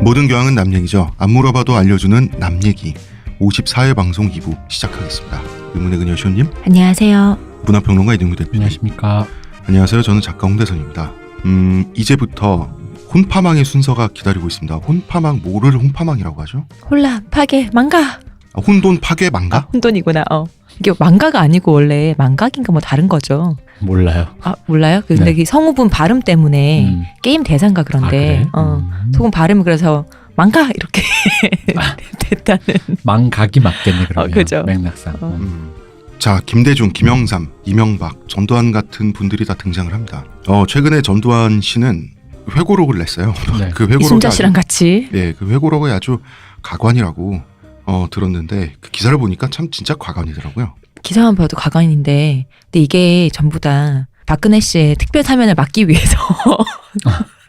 모든 교양은 남 얘기죠. 안 물어봐도 알려주는 남 얘기 54회 방송 2부 시작하겠습니다. 의문의 그녀 시온님, 안녕하세요. 문화평론가 이동규 대표님, 안녕하십니까. 안녕하세요. 저는 작가 홍대선입니다. 이제부터 혼파망의 순서가 기다리고 있습니다. 혼파망, 뭐를 혼파망이라고 하죠? 혼란, 파괴, 망가. 혼돈, 파괴, 망가? 혼돈이구나. 이게 망가가 아니고 원래 망각인가 뭐 다른 거죠. 몰라요. 아, 몰라요? 근데 네. 이 성우분 발음 때문에 게임 대사인가 그런데 그래? 소금 발음이 그래서 망가 이렇게 됐다는. 망각이 맞겠네 그러면. 그죠. 맥락상. 자, 김대중, 김영삼, 이명박, 전두환 같은 분들이 다 등장을 합니다. 최근에 전두환 씨는 회고록을 냈어요. 네. 그 회고록이 이순자 씨랑 같이. 그 회고록이 아주 가관이라고 들었는데 그 기사를 보니까 참 진짜 가관이더라고요. 기사만 봐도 가관인데 근데 이게 전부 다 박근혜 씨의 특별 사면을 막기 위해서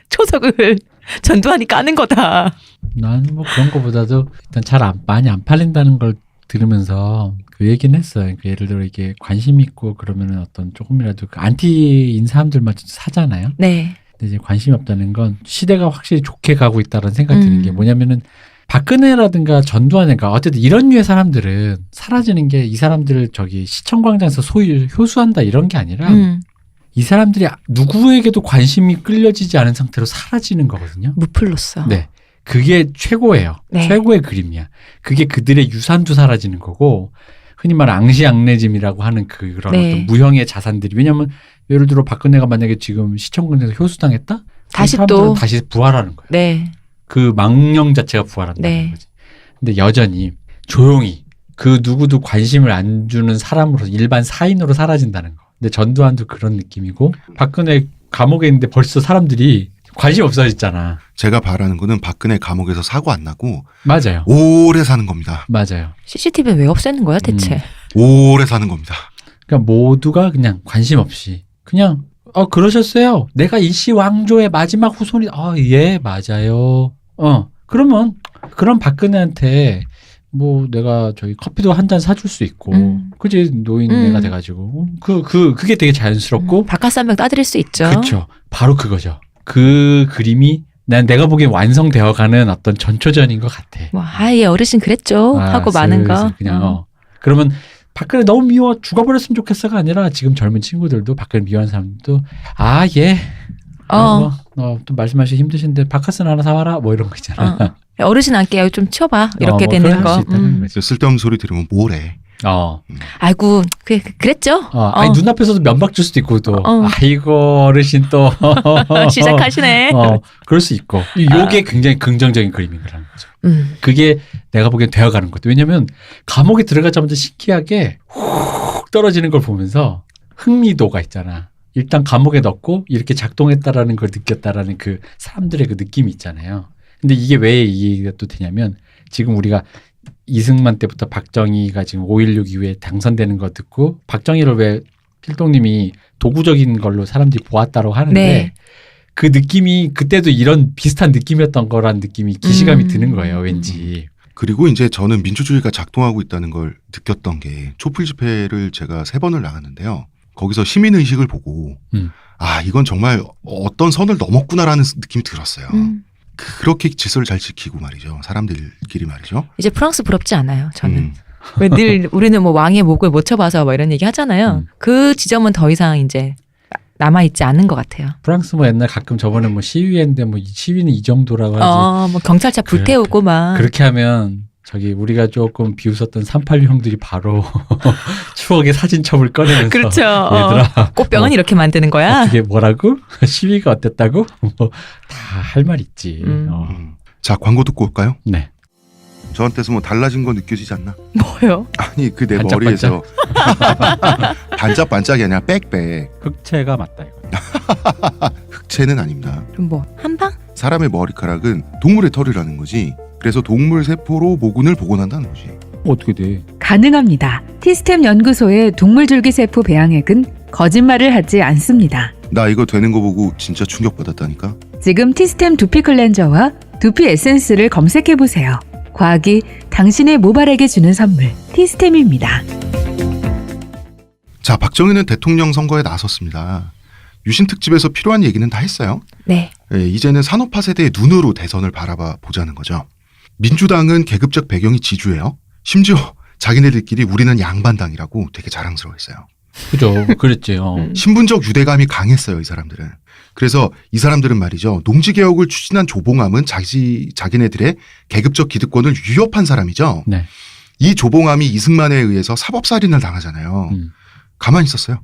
초석을 전두환이 까는 거다. 나는 뭐 그런 거보다도 일단 많이 안 팔린다는 걸 들으면서 그 얘기는 했어요. 그 예를 들어 이게 관심 있고 그러면은 어떤 조금이라도 그 안티인 사람들만 사잖아요. 네. 근데 이제 관심이 없다는 건 시대가 확실히 좋게 가고 있다는 생각이 드는 게 뭐냐면은 박근혜라든가 전두환인가 어쨌든 이런 류의 사람들은 사라지는 게 이 사람들을 저기 시청광장에서 소위 효수한다 이런 게 아니라 이 사람들이 누구에게도 관심이 끌려지지 않은 상태로 사라지는 거거든요. 무플로서. 네. 그게 최고예요. 네. 최고의 그림이야. 그게 그들의 유산도 사라지는 거고 흔히 말하는 앙시앙내짐이라고 하는 그런 네. 어떤 무형의 자산들이 왜냐하면 예를 들어 박근혜가 만약에 지금 시청광장에서 효수당했다? 다시 사람들은 또. 다시 부활하는 거예요. 네. 그 망령 자체가 부활한다는 네. 거지. 근데 여전히 조용히 그 누구도 관심을 안 주는 사람으로 일반 사인으로 사라진다는 거. 근데 전두환도 그런 느낌이고 박근혜 감옥에 있는데 벌써 사람들이 관심 없어졌잖아. 제가 바라는 거는 박근혜 감옥에서 사고 안 나고 맞아요. 오래 사는 겁니다. 맞아요. CCTV 왜 없애는 거야 대체? 오래 사는 겁니다. 그러니까 모두가 그냥 관심 없이 그냥 그러셨어요. 내가 일시 왕조의 마지막 후손이 예 맞아요. 그러면 그런 박근혜한테 뭐 내가 저기 커피도 한 잔 사줄 수 있고 그지 노인네가 돼가지고 그게 되게 자연스럽고 바카스 한 병 따드릴 수 있죠. 그렇죠. 바로 그거죠. 그 그림이 내가 보기엔 완성되어가는 어떤 전초전인 것 같아. 뭐 아예 어르신 그랬죠 하고 많은 거. 슬슬 그냥 그러면 박근혜 너무 미워 죽어버렸으면 좋겠어가 아니라 지금 젊은 친구들도 박근혜 미워하는 사람들도 예. 또 말씀하시기 힘드신데 바카스는 하나 사와라 뭐 이런 거 있잖아. 어르신 안게요 좀 치워봐 이렇게 뭐 되는 그럴 거. 수 있다는 거지. 쓸데없는 소리 들으면 뭐래. 아이고 그랬죠. 아니 눈앞에서도 면박 줄 수도 있고 또 아이고 어르신 또 시작하시네. 그럴 수 있고 이게 굉장히 긍정적인 그림인 거라는 거죠. 그게 내가 보기엔 되어가는 것도 왜냐면 감옥에 들어가자마자 신기하게 훅 떨어지는 걸 보면서 흥미도가 있잖아. 일단 감옥에 넣고 이렇게 작동했다라는 걸 느꼈다라는 그 사람들의 그 느낌이 있잖아요. 근데 이게 왜 이 얘기가 또 되냐면 지금 우리가 이승만 때부터 박정희가 지금 5.16 이후에 당선되는 거 듣고 박정희를 왜 필동님이 도구적인 걸로 사람들이 보았다고 하는데 네. 그 느낌이 그때도 이런 비슷한 느낌이었던 거란 느낌이 기시감이 드는 거예요. 왠지. 그리고 이제 저는 민주주의가 작동하고 있다는 걸 느꼈던 게 촛불 집회를 제가 3번을 나갔는데요. 거기서 시민의식을 보고 이건 정말 어떤 선을 넘었구나라는 느낌이 들었어요. 그렇게 질서를 잘 지키고 말이죠. 사람들끼리 말이죠. 이제 프랑스 부럽지 않아요. 저는. 왜 늘 우리는 뭐 왕의 목을 못 쳐봐서 뭐 이런 얘기 하잖아요. 그 지점은 더 이상 이제 남아있지 않은 것 같아요. 프랑스 뭐 옛날 가끔 저번에 뭐 시위했는데 뭐 시위는 이 정도라고 하지. 뭐 경찰차 불태우고 막. 그렇게 하면 저기 우리가 조금 비웃었던 386 형들이 바로 추억의 사진첩을 꺼내면서 그렇죠. 얘들아 꽃병은 이렇게 만드는 거야. 어떻게 뭐라고? 시위가 어땠다고? 뭐 다 할 말 있지. 자, 광고 듣고 올까요? 네. 저한테서 뭐 달라진 거 느껴지지 않나? 뭐요? 아니 그 내 반짝반짝. 머리에서 반짝반짝이 아니라 빽빽. 흑채가 맞다 이거. 흑채는 아닙니다. 그럼 뭐 한방? 사람의 머리카락은 동물의 털이라는 거지. 그래서 동물 세포로 모근을 복원한다는 거지. 어떻게 돼? 가능합니다. 티스템 연구소의 동물줄기세포 배양액은 거짓말을 하지 않습니다. 나 이거 되는 거 보고 진짜 충격받았다니까. 지금 티스템 두피 클렌저와 두피 에센스를 검색해보세요. 과학이 당신의 모발에게 주는 선물, 티스템입니다. 자, 박정희는 대통령 선거에 나섰습니다. 유신 특집에서 필요한 얘기는 다 했어요. 네. 예, 이제는 산업화 세대의 눈으로 대선을 바라봐 보자는 거죠. 민주당은 계급적 배경이 지주예요. 심지어 자기네들끼리 우리는 양반당이라고 되게 자랑스러워했어요. 그죠. 그랬죠. 신분적 유대감이 강했어요, 이 사람들은. 그래서 이 사람들은 말이죠. 농지개혁을 추진한 조봉암은 자기네들의 계급적 기득권을 위협한 사람이죠. 네. 이 조봉암이 이승만에 의해서 사법살인을 당하잖아요. 가만히 있었어요.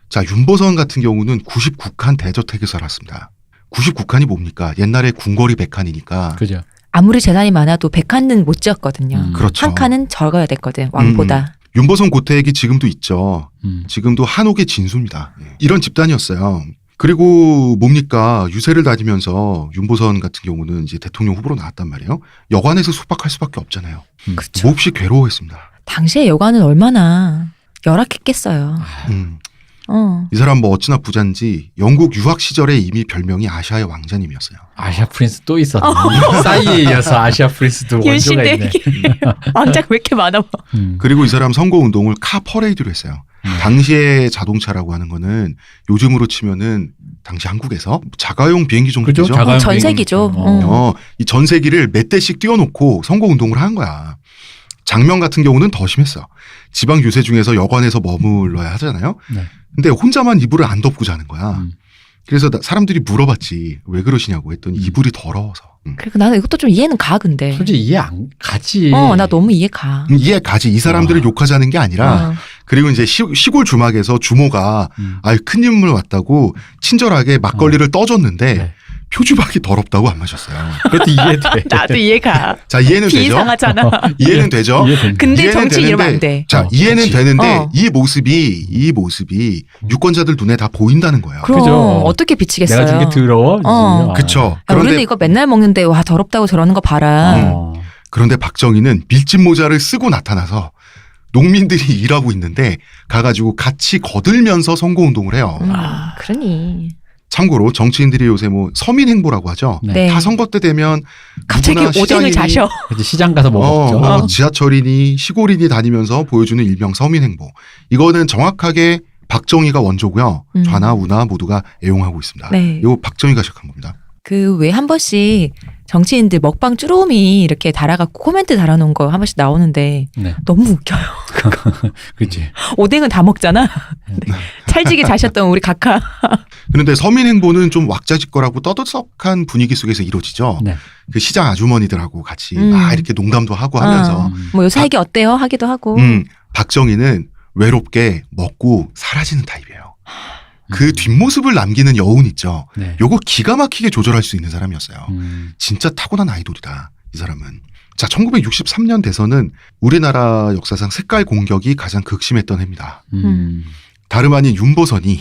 자, 윤보선 같은 경우는 99칸 대저택에 살았습니다. 99칸이 뭡니까? 옛날에 궁궐이 100칸이니까. 그죠. 아무리 재산이 많아도 100칸은 못 지었거든요. 그렇죠. 한 칸은 적어야 됐거든. 왕보다. 윤보선 고택이 지금도 있죠. 지금도 한옥의 진수입니다. 이런 집단이었어요. 그리고 뭡니까? 유세를 다니면서 윤보선 같은 경우는 이제 대통령 후보로 나왔단 말이에요. 여관에서 숙박할 수밖에 없잖아요. 그렇죠. 몹시 괴로워했습니다. 당시에 여관은 얼마나 열악했겠어요. 이 사람 뭐 어찌나 부자인지 영국 유학 시절에 이미 별명이 아시아의 왕자님이었어요. 아시아 프린스 또 있었네. 싸이에 이어서 아시아 프린스도 원조가 있네. 왕자가 왜 이렇게 많아? 그리고 이 사람 선거운동을 카 퍼레이드로 했어요. 당시의 자동차라고 하는 거는 요즘으로 치면은 당시 한국에서 자가용 비행기 정도 그죠? 되죠. 자가용 전세기죠. 이 전세기를 몇 대씩 띄워놓고 선거운동을 한 거야. 장명 같은 경우는 더 심했어. 지방 유세 중에서 여관에서 머물러야 하잖아요. 네. 근데 혼자만 이불을 안 덮고 자는 거야. 그래서 사람들이 물어봤지. 왜 그러시냐고 했더니 이불이 더러워서. 그리고 나는 이것도 좀 이해는 가 근데. 솔직히 이해 안 가지. 나 너무 이해 가. 이해 가지. 이 사람들을 욕하자는 게 아니라 그리고 이제 시골 주막에서 주모가 큰 인물 왔다고 친절하게 막걸리를 떠줬는데 네. 표주박이 더럽다고 안 마셨어요. 그것도 이해돼. 나도 이해가. 자, 이해는 되죠? 비이상하잖아. 이해는 되죠? 근데 이해는 정치 이러면 안 돼. 자, 이해는 그치. 되는데 이 모습이 유권자들 눈에 다 보인다는 거예요. 그럼 그죠. 어떻게 비치겠어요? 내가 되게 더러워. 그쵸. 야, 우리는 이거 맨날 먹는데 와 더럽다고 저러는 거 봐라. 그런데 박정희는 밀짚 모자를 쓰고 나타나서 농민들이 일하고 있는데 가가지고 같이 거들면서 선거운동을 해요. 그러니. 참고로 정치인들이 요새 뭐 서민행보라고 하죠. 네. 네. 다 선거 때 되면 갑자기 누구나 오뎅을 시장이니, 자셔. 이제 시장 가서 뭐 먹죠. 지하철이니 시골이니 다니면서 보여주는 일명 서민행보. 이거는 정확하게 박정희가 원조고요. 좌나 우나 모두가 애용하고 있습니다. 네. 이거 박정희가 시작한 겁니다. 그 왜 한 번씩 정치인들 먹방 쭈루미 이렇게 달아갖고 코멘트 달아놓은 거 한 번씩 나오는데 네. 너무 웃겨요. 그치. 오뎅은 다 먹잖아. 찰지게 자셨던 우리 각하. 그런데 서민행보는 좀 왁자지껄하고 떠들썩한 분위기 속에서 이루어지죠. 네. 그 시장 아주머니들하고 같이 막 이렇게 농담도 하고 하면서 뭐 요새 이게 어때요? 하기도 하고. 박정희는 외롭게 먹고 사라지는 타입이에요. 그 뒷모습을 남기는 여운 있죠. 네. 요거 기가 막히게 조절할 수 있는 사람이었어요. 진짜 타고난 아이돌이다. 이 사람은. 자, 1963년 대선은 우리나라 역사상 색깔 공격이 가장 극심했던 해입니다. 다름 아닌 윤보선이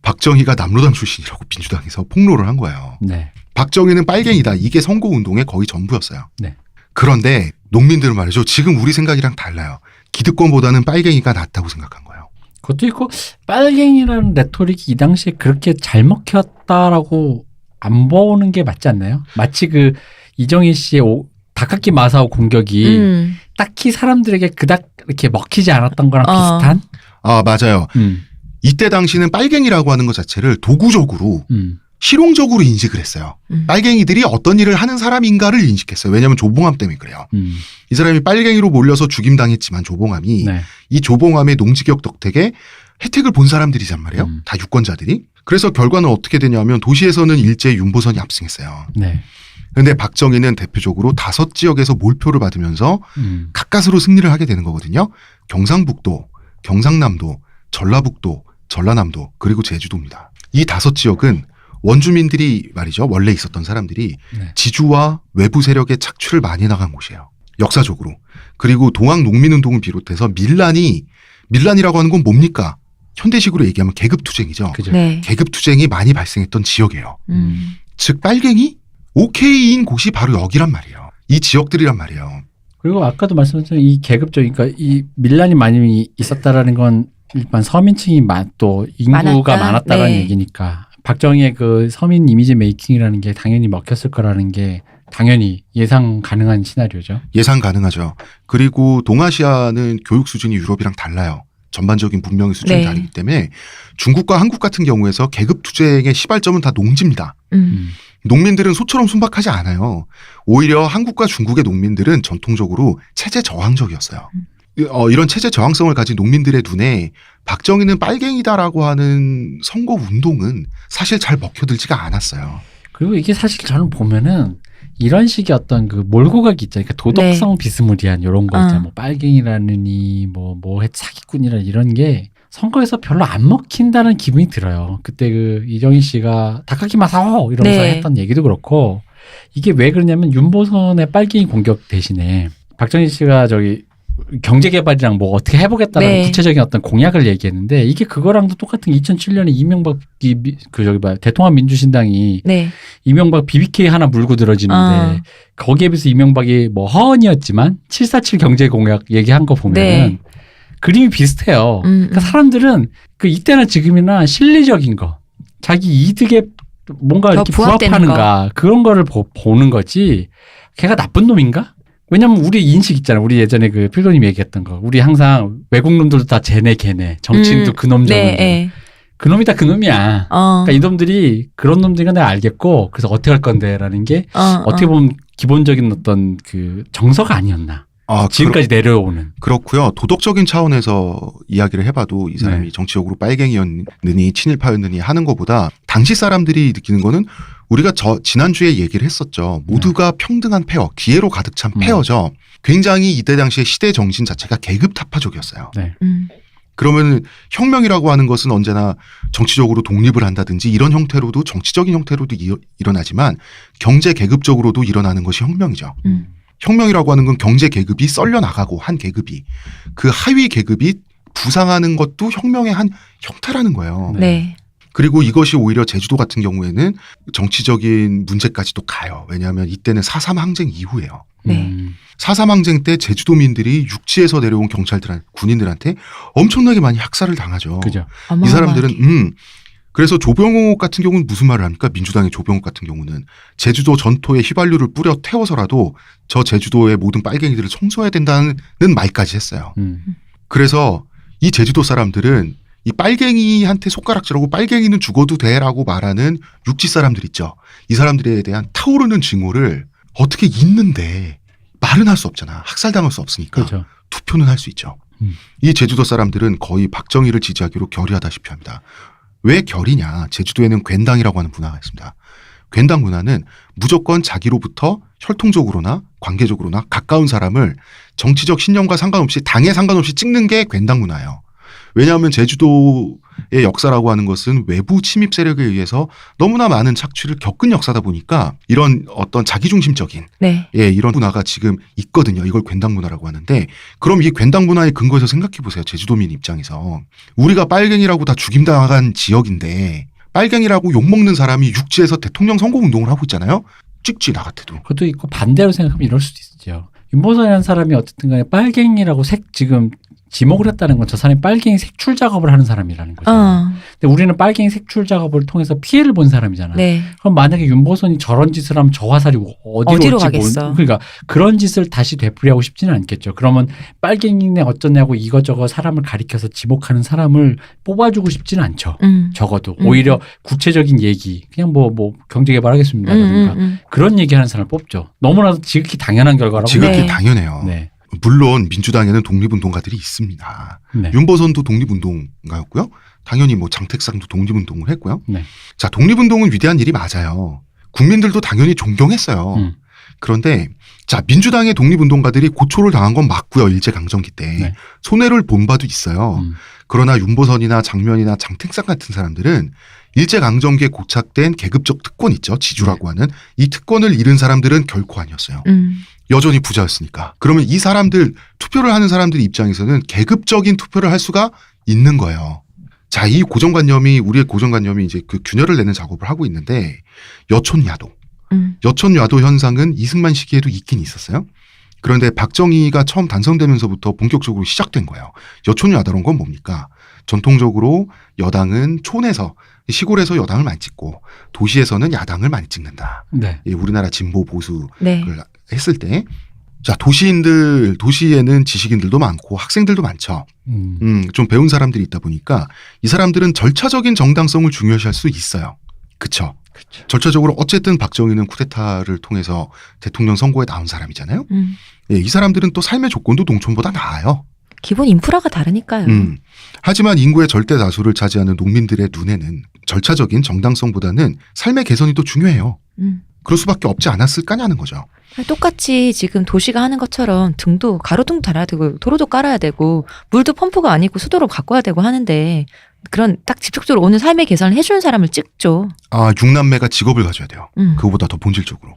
박정희가 남로당 출신이라고 민주당에서 폭로를 한 거예요. 네. 박정희는 빨갱이다. 이게 선거운동의 거의 전부였어요. 네. 그런데 농민들은 말이죠. 지금 우리 생각이랑 달라요. 기득권보다는 빨갱이가 낫다고 생각한 거예요. 그것도 있고 빨갱이라는 레토릭이 이 당시에 그렇게 잘 먹혔다라고 안 보는 게 맞지 않나요? 마치 그 이정희 씨의 닭깎기 마사오 공격이 딱히 사람들에게 그닥 이렇게 먹히지 않았던 거랑 비슷한? 아, 맞아요. 이때 당시는 빨갱이라고 하는 것 자체를 도구적으로 실용적으로 인식을 했어요. 빨갱이들이 어떤 일을 하는 사람인가를 인식했어요. 왜냐하면 조봉암 때문에 그래요. 이 사람이 빨갱이로 몰려서 죽임당했지만 조봉암이 네. 이 조봉암의 농지개혁 덕택에 혜택을 본 사람들이란 말이에요. 다 유권자들이. 그래서 결과는 어떻게 되냐면 도시에서는 일제히 윤보선이 압승했어요. 네. 그런데 박정희는 대표적으로 5지역에서 몰표를 받으면서 가까스로 승리를 하게 되는 거거든요. 경상북도, 경상남도, 전라북도, 전라남도 그리고 제주도입니다. 이 5지역은 원주민들이 말이죠. 원래 있었던 사람들이 네. 지주와 외부 세력의 착취를 많이 나간 곳이에요. 역사적으로. 그리고 동학 농민운동을 비롯해서 밀란이라고 하는 건 뭡니까? 현대식으로 얘기하면 계급투쟁이죠. 그죠. 네. 계급투쟁이 많이 발생했던 지역이에요. 즉 빨갱이? 오케이인 곳이 바로 여기란 말이에요. 이 지역들이란 말이에요. 그리고 아까도 말씀드린 이 계급적인 그러니까 이 밀란이 많이 있었다라는 건 일반 서민층이 또 인구가 많았다라는 네. 얘기니까 박정희의 그 서민 이미지 메이킹이라는 게 당연히 먹혔을 거라는 게 당연히 예상 가능한 시나리오죠. 예상 가능하죠. 그리고 동아시아는 교육 수준이 유럽이랑 달라요. 전반적인 문명의 수준이 네. 다르기 때문에 중국과 한국 같은 경우에서 계급 투쟁의 시발점은 다 농지입니다. 농민들은 소처럼 순박하지 않아요. 오히려 한국과 중국의 농민들은 전통적으로 체제 저항적이었어요. 이런 체제 저항성을 가진 농민들의 눈에 박정희는 빨갱이다라고 하는 선거 운동은 사실 잘 먹혀들지가 않았어요. 그리고 이게 사실 저는 보면은 이런 식의 어떤 그 몰고 가기 있잖아요. 그러니까 도덕성 비스무리한 이런 거 있잖아요. 뭐 빨갱이라느니 뭐 사기꾼이라 이런 게 선거에서 별로 안 먹힌다는 기분이 들어요. 그때 그 이정희 씨가 다카키 마사오 이러면서 네. 했던 얘기도 그렇고 이게 왜 그러냐면 윤보선의 빨갱이 공격 대신에 박정희 씨가 저기 경제개발이랑 뭐 어떻게 해보겠다는 네. 구체적인 어떤 공약을 얘기했는데 이게 그거랑도 똑같은 2007년에 이명박이 대통합 민주신당이 네. 이명박 BBK 하나 물고 들어지는데 거기에 비해서 이명박이 뭐 허언이었지만 747 경제 공약 얘기한 거 보면은 네. 그림이 비슷해요. 그러니까 사람들은 그 이때나 지금이나 실리적인 거, 자기 이득에 뭔가 이렇게 부합하는가 그런 거를 보는 거지. 걔가 나쁜 놈인가? 왜냐면 우리 인식 있잖아. 우리 예전에 그 필도님 얘기했던 거. 우리 항상 외국 놈들도 다 쟤네 걔네. 정치인도 그놈 저놈. 네. 그놈이 다 그놈이야. 그러니까 이놈들이 그런 놈들이가 내가 알겠고 그래서 어떻게 할 건데라는 게 어떻게 보면 기본적인 어떤 그 정서가 아니었나. 지금까지 내려오는. 그렇고요. 도덕적인 차원에서 이야기를 해봐도 이 사람이 정치적으로 빨갱이였느니 친일파였느니 하는 것보다 당시 사람들이 느끼는 거는 우리가 지난주에 얘기를 했었죠. 모두가 평등한 페어, 기회로 가득 찬 페어죠. 굉장히 이때 당시의 시대 정신 자체가 계급 타파적이었어요. 네. 그러면 혁명이라고 하는 것은 언제나 정치적으로 독립을 한다든지 이런 형태로도 정치적인 형태로도 일어나지만 경제 계급적으로도 일어나는 것이 혁명이죠. 혁명이라고 하는 건 경제 계급이 썰려 나가고 한 계급이 그 하위 계급이 부상하는 것도 혁명의 한 형태라는 거예요. 네. 그리고 이것이 오히려 제주도 같은 경우에는 정치적인 문제까지도 가요. 왜냐하면 이때는 4.3 항쟁 이후예요. 네. 4.3 항쟁 때 제주도민들이 육지에서 내려온 군인들한테 엄청나게 많이 학살을 당하죠. 그죠. 이 사람들은 그래서 조병옥 같은 경우는 무슨 말을 합니까? 민주당의 조병옥 같은 경우는 제주도 전토에 휘발유를 뿌려 태워서라도 저 제주도의 모든 빨갱이들을 청소해야 된다는 말까지 했어요. 그래서 이 제주도 사람들은 이 빨갱이한테 손가락질하고 빨갱이는 죽어도 돼라고 말하는 육지 사람들 있죠. 이 사람들에 대한 타오르는 증오를 어떻게 잊는데 말은 할 수 없잖아. 학살당할 수 없으니까. 그렇죠. 투표는 할 수 있죠. 이 제주도 사람들은 거의 박정희를 지지하기로 결의하다시피 합니다. 왜 결이냐. 제주도에는 괜당이라고 하는 문화가 있습니다. 괜당 문화는 무조건 자기로부터 혈통적으로나 관계적으로나 가까운 사람을 정치적 신념과 상관없이 당에 상관없이 찍는 게 괜당 문화예요. 왜냐하면 제주도의 역사라고 하는 것은 외부 침입 세력에 의해서 너무나 많은 착취를 겪은 역사다 보니까 이런 어떤 자기중심적인 이런 문화가 지금 있거든요. 이걸 괜당 문화라고 하는데 그럼 이 괜당 문화의 근거에서 생각해 보세요. 제주도민 입장에서. 우리가 빨갱이라고 다 죽임당한 지역인데 빨갱이라고 욕먹는 사람이 육지에서 대통령 선거운동을 하고 있잖아요. 찍지 나 같아도. 그것도 있고 반대로 생각하면 이럴 수도 있죠. 윤보선이라는 사람이 어쨌든 간에 빨갱이라고 지금 지목을 했다는 건 저 사람이 빨갱이 색출 작업을 하는 사람이라는 거죠. 근데 우리는 빨갱이 색출 작업을 통해서 피해를 본 사람이잖아. 네. 그럼 만약에 윤보선이 저런 짓을 하면 저 화살이 어디로 가겠어. 그러니까 그런 짓을 다시 되풀이하고 싶지는 않겠죠. 그러면 빨갱이네 어쩌냐고 이것저것 사람을 가리켜서 지목하는 사람을 뽑아주고 싶지는 않죠. 적어도 오히려 구체적인 얘기 그냥 뭐 경제개발하겠습니다. 그런 얘기하는 사람을 뽑죠. 너무나도 지극히 당연한 결과라고. 지극히 당연해요. 네. 물론 민주당에는 독립운동가들이 있습니다. 네. 윤보선도 독립운동가였고요. 당연히 뭐 장택상도 독립운동을 했고요. 네. 자, 독립운동은 위대한 일이 맞아요. 국민들도 당연히 존경했어요. 그런데 자, 민주당의 독립운동가들이 고초를 당한 건 맞고요. 일제강점기 때. 네. 손해를 본 바도 있어요. 그러나 윤보선이나 장면이나 장택상 같은 사람들은 일제강점기에 고착된 계급적 특권 있죠. 지주라고 하는 이 특권을 잃은 사람들은 결코 아니었어요. 여전히 부자였으니까. 그러면 이 사람들 투표를 하는 사람들 입장에서는 계급적인 투표를 할 수가 있는 거예요. 자, 이 고정관념이 우리의 고정관념이 이제 그 균열을 내는 작업을 하고 있는데 여촌야도. 여촌야도 현상은 이승만 시기에도 있긴 있었어요. 그런데 박정희가 처음 단성되면서부터 본격적으로 시작된 거예요. 여촌야도란 건 뭡니까? 전통적으로 여당은 촌에서 시골에서 여당을 많이 찍고 도시에서는 야당을 많이 찍는다. 네. 우리나라 진보 보수를 네. 했을 때 자, 도시에는 지식인들도 많고 학생들도 많죠. 좀 배운 사람들이 있다 보니까 이 사람들은 절차적인 정당성을 중요시할 수 있어요. 그쵸? 절차적으로 어쨌든 박정희는 쿠데타를 통해서 대통령 선거에 나온 사람이잖아요. 예, 이 사람들은 또 삶의 조건도 농촌보다 나아요. 기본 인프라가 다르니까요. 하지만 인구의 절대 다수를 차지하는 농민들의 눈에는 절차적인 정당성보다는 삶의 개선이 더 중요해요. 그럴 수밖에 없지 않았을까냐는 거죠. 똑같이 지금 도시가 하는 것처럼 등도 가로등도 달아야 되고 도로도 깔아야 되고 물도 펌프가 아니고 수도로 바꿔야 되고 하는데 그런 딱 직접적으로 오는 삶의 개선을 해주는 사람을 찍죠. 아, 6남매가 직업을 가져야 돼요. 그거보다 더 본질적으로.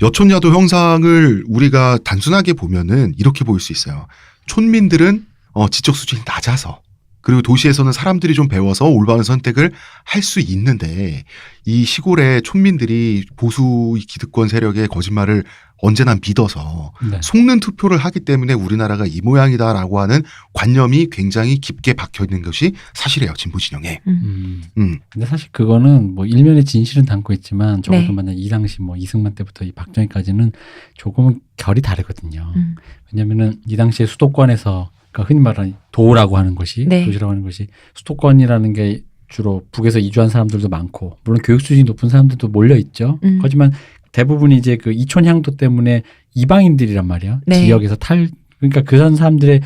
여촌야도 형상을 우리가 단순하게 보면은 이렇게 보일 수 있어요. 촌민들은 지적 수준이 낮아서 그리고 도시에서는 사람들이 좀 배워서 올바른 선택을 할 수 있는데 이 시골의 촌민들이 보수 기득권 세력의 거짓말을 언제나 믿어서 네. 속는 투표를 하기 때문에 우리나라가 이 모양이다라고 하는 관념이 굉장히 깊게 박혀 있는 것이 사실이에요. 진보 진영에. 근데 사실 그거는 뭐 일면의 진실은 담고 있지만 적어도 네. 만약 이 당시 뭐 이승만 때부터 이 박정희까지는 조금은 결이 다르거든요. 왜냐면은 이 당시에 수도권에서 그러니까 흔히 말하는 도라고 하는 것이 네. 도시라고 하는 것이 수도권이라는 게 주로 북에서 이주한 사람들도 많고 물론 교육 수준이 높은 사람들도 몰려 있죠. 하지만 대부분이 이제 그 이촌향도 때문에 이방인들이란 말이야. 네. 지역에서 그러니까 그런 사람들이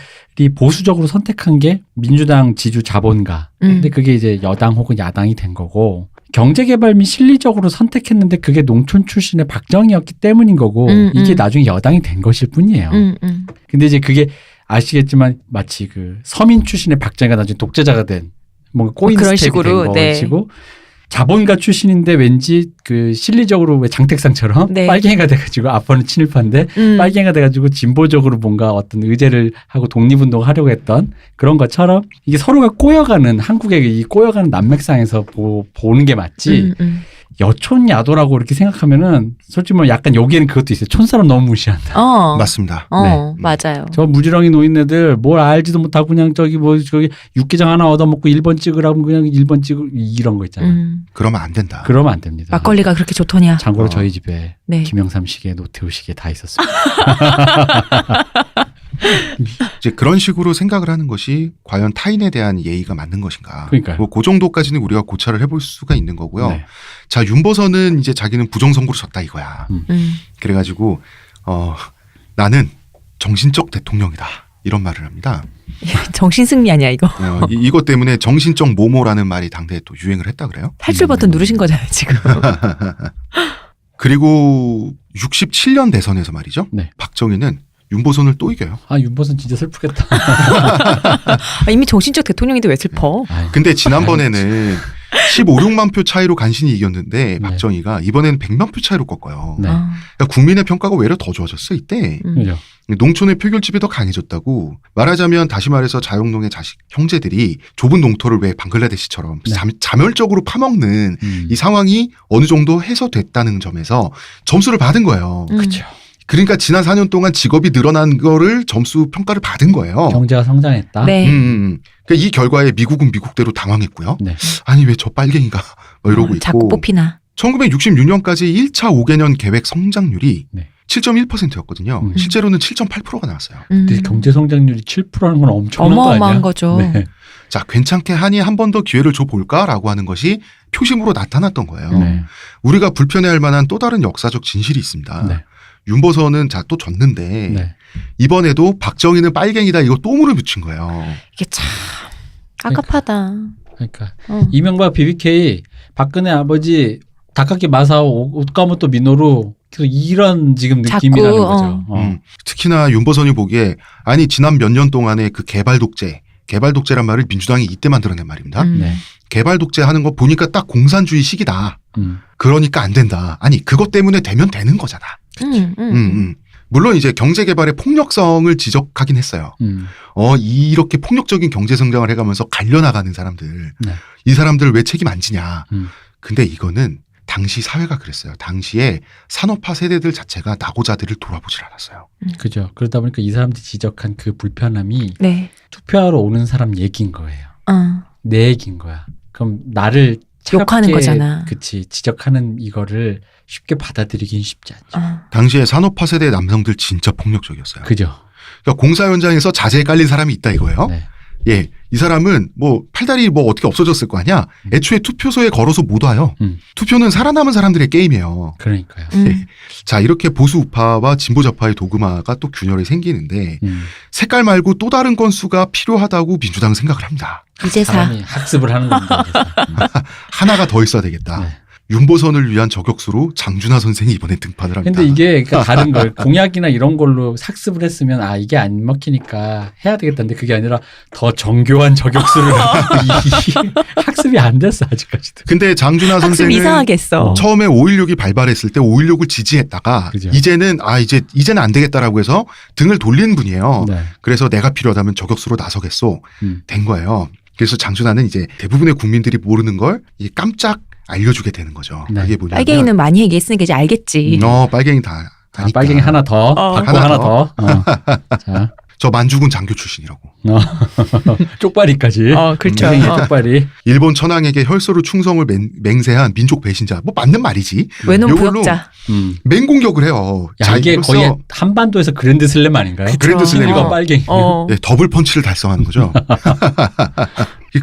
보수적으로 선택한 게 민주당 지주 자본가. 근데 그게 이제 여당 혹은 야당이 된 거고 경제개발 및 실리적으로 선택했는데 그게 농촌 출신의 박정희였기 때문인 거고 이게 나중에 여당이 된 것일 뿐이에요. 근데 이제 그게 아시겠지만 마치 그 서민 출신의 박정희가 나중에 독재자가 된 뭔가 꼬인 그런 스텝이 된 식으로, 네. 것이고 자본가 출신인데 왠지 그 실리적으로 왜 장택상처럼 네. 빨갱이가 돼가지고 아빠는 친일파인데 빨갱이가 돼가지고 진보적으로 뭔가 어떤 의제를 하고 독립운동을 하려고 했던 그런 것처럼 이게 서로가 꼬여가는 한국의 이 꼬여가는 난맥상에서 보는 게 맞지 여촌 야도라고 이렇게 생각하면은 솔직히 뭐 약간 여기에는 그것도 있어요. 촌사람 너무 무시한다. 맞습니다. 네. 맞아요. 저 무지렁이 노인네들 뭘 알지도 못하고 그냥 저기 육개장 하나 얻어먹고 1번 찍으라고 그냥 1번 찍을 이런 거 있잖아요. 그러면 안 된다. 그러면 안 됩니다. 막걸리가 그렇게 좋더냐. 참고로 저희 집에 네. 김영삼 시계, 노태우 시계 다 있었습니다. 이제 그런 식으로 생각을 하는 것이 과연 타인에 대한 예의가 맞는 것인가. 그러니까요. 뭐 그 정도까지는 우리가 고찰을 해볼 수가 있는 거고요. 네. 자, 윤보선은 이제 자기는 부정선거로 졌다 이거야. 그래가지고 나는 정신적 대통령이다 이런 말을 합니다. 정신승리 아니야 이거. 이것 때문에 정신적 모모라는 말이 당대에 또 유행을 했다 그래요. 탈출 버튼 누르신 거잖아요 지금. 그리고 67년 대선에서 말이죠. 네. 박정희는 윤보선을 또 이겨요. 아, 윤보선 진짜 슬프겠다. 이미 정신적 대통령인데 왜 슬퍼? 근데 지난번에는 15, 16만 표 차이로 간신히 이겼는데 박정희가 이번에는 100만 표 차이로 꺾어요. 네. 그러니까 국민의 평가가 오히려 더 좋아졌어 이때. 그죠. 농촌의 표결집이 더 강해졌다고. 말하자면 다시 말해서 자영농의 자식 형제들이 좁은 농토를 왜 방글라데시처럼 네. 자멸적으로 파먹는 이 상황이 어느 정도 해소됐다는 점에서 점수를 받은 거예요. 그렇죠. 그러니까 지난 4년 동안 직업이 늘어난 거를 점수 평가를 받은 거예요. 경제가 성장했다. 네. 그러니까 이 결과에 미국은 미국대로 당황했고요. 네. 아니 왜 저 빨갱이가 뭐 이러고 있고. 자꾸 뽑히나. 1966년까지 1차 5개년 계획 성장률이 네. 7.1%였거든요. 실제로는 7.8%가 나왔어요. 근데 경제 성장률이 7%라는 건 엄청난 거 아니야? 어마어마한 거죠. 네. 자, 괜찮게 하니 한 번 더 기회를 줘볼까라고 하는 것이 표심으로 나타났던 거예요. 네. 우리가 불편해할 만한 또 다른 역사적 진실이 있습니다. 네. 윤보선은 자 또 졌는데 네. 이번에도 박정희는 빨갱이다 이거 또 물을 붙인 거예요. 이게 참 깝깝하다. 그러니까 이명박 BBK 박근혜 아버지 다카키 마사오 오카모토 미노루 계속 이런 지금 느낌이라는 자꾸, 거죠. 특히나 윤보선이 보기에 아니 지난 몇 년 동안의 그 개발 독재란 말을 민주당이 이때 만들어낸 말입니다. 네. 개발 독재하는 거 보니까 딱 공산주의 시기다. 그러니까 안 된다. 아니 그것 때문에 되면 되는 거잖아. 물론 이제 경제 개발의 폭력성을 지적하긴 했어요. 이렇게 폭력적인 경제 성장을 해가면서 갈려나가는 사람들, 네. 이 사람들 왜 책임 안 지냐. 근데 이거는 당시 사회가 그랬어요. 당시에 산업화 세대들 자체가 낙오자들을 돌아보질 않았어요. 그죠. 그러다 보니까 이 사람들이 지적한 그 불편함이 네. 투표하러 오는 사람 얘기인 거예요. 내 얘기인 거야. 그럼 나를 욕하는 거잖아. 그치. 지적하는 이거를 쉽게 받아들이긴 쉽지 않죠. 당시에 산업화 세대 남성들 진짜 폭력적이었어요. 그죠. 그러니까 공사 현장에서 자재에 깔린 사람이 있다 이거예요. 네. 예, 이 사람은 뭐 팔다리 뭐 어떻게 없어졌을 거 아니야. 애초에 투표소에 걸어서 못 와요. 투표는 살아남은 사람들의 게임이에요. 그러니까요. 자, 이렇게 보수 우파와 진보 좌파의 도그마가 또 균열이 생기는데 색깔 말고 또 다른 건수가 필요하다고 민주당은 생각을 합니다. 이제사. 사람이 학습을 하는 겁니다. 하나가 더 있어야 되겠다. 네. 윤보선을 위한 저격수로 장준하 선생이 이번에 등판을 합니다. 근데 이게 그러니까 다른 걸 공약이나 이런 걸로 학습을 했으면 아 이게 안 먹히니까 해야 되겠다는데 그게 아니라 더 정교한 저격수를 학습이 안 됐어 아직까지도. 근데 장준하 학습 선생은 이상하게 했어. 처음에 5.16이 발발했을 때 5.16을 지지했다가 그죠. 이제는 이제는 안 되겠다라고 해서 등을 돌리는 분이에요. 네. 그래서 내가 필요하다면 저격수로 나서겠소 된 거예요. 그래서 장준하는 이제 대부분의 국민들이 모르는 걸 이제 깜짝 알려주게 되는 거죠. 네. 그게 뭐냐면 빨갱이는 많이 얘기했으니까 이제 알겠지. 빨갱이 다 아, 아니까. 빨갱이 하나 더 받고 하나 하나 더. 자 저 만주군 장교 출신이라고. 쪽발이까지. 그렇죠. 선생님 쪽발이. 일본 천황에게 혈서로 충성을 맹세한 민족 배신자. 뭐 맞는 말이지. 외놈 요걸로 부역자. 맹공격을 해요. 야, 이게 이로써 거의 한반도에서 그랜드 슬램 아닌가요? 그랜드 슬램. 일본 빨갱이. 네, 더블 펀치를 달성하는 거죠.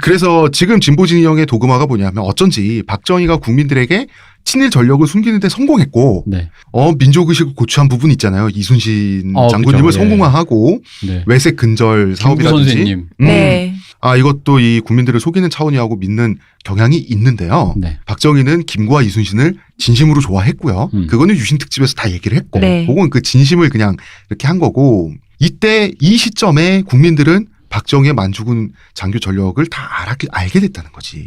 그래서 지금 진보 진영의 도그마가 뭐냐면 어쩐지 박정희가 국민들에게 친일 전력을 숨기는 데 성공했고 네. 민족의식을 고취한 부분 있잖아요. 이순신 장군님을 그죠. 예. 성공화하고 네. 외색 근절 김구 사업이라든지 선생님. 네. 이것도 이 국민들을 속이는 차원이라고 믿는 경향이 있는데요. 네. 박정희는 김구와 이순신을 진심으로 좋아했고요. 그거는 유신 특집에서 다 얘기를 했고 네. 그건 그 진심을 그냥 이렇게 한 거고 이때 이 시점에 국민들은 박정희의 만주군 장교 전력을 다 알게 됐다는 거지.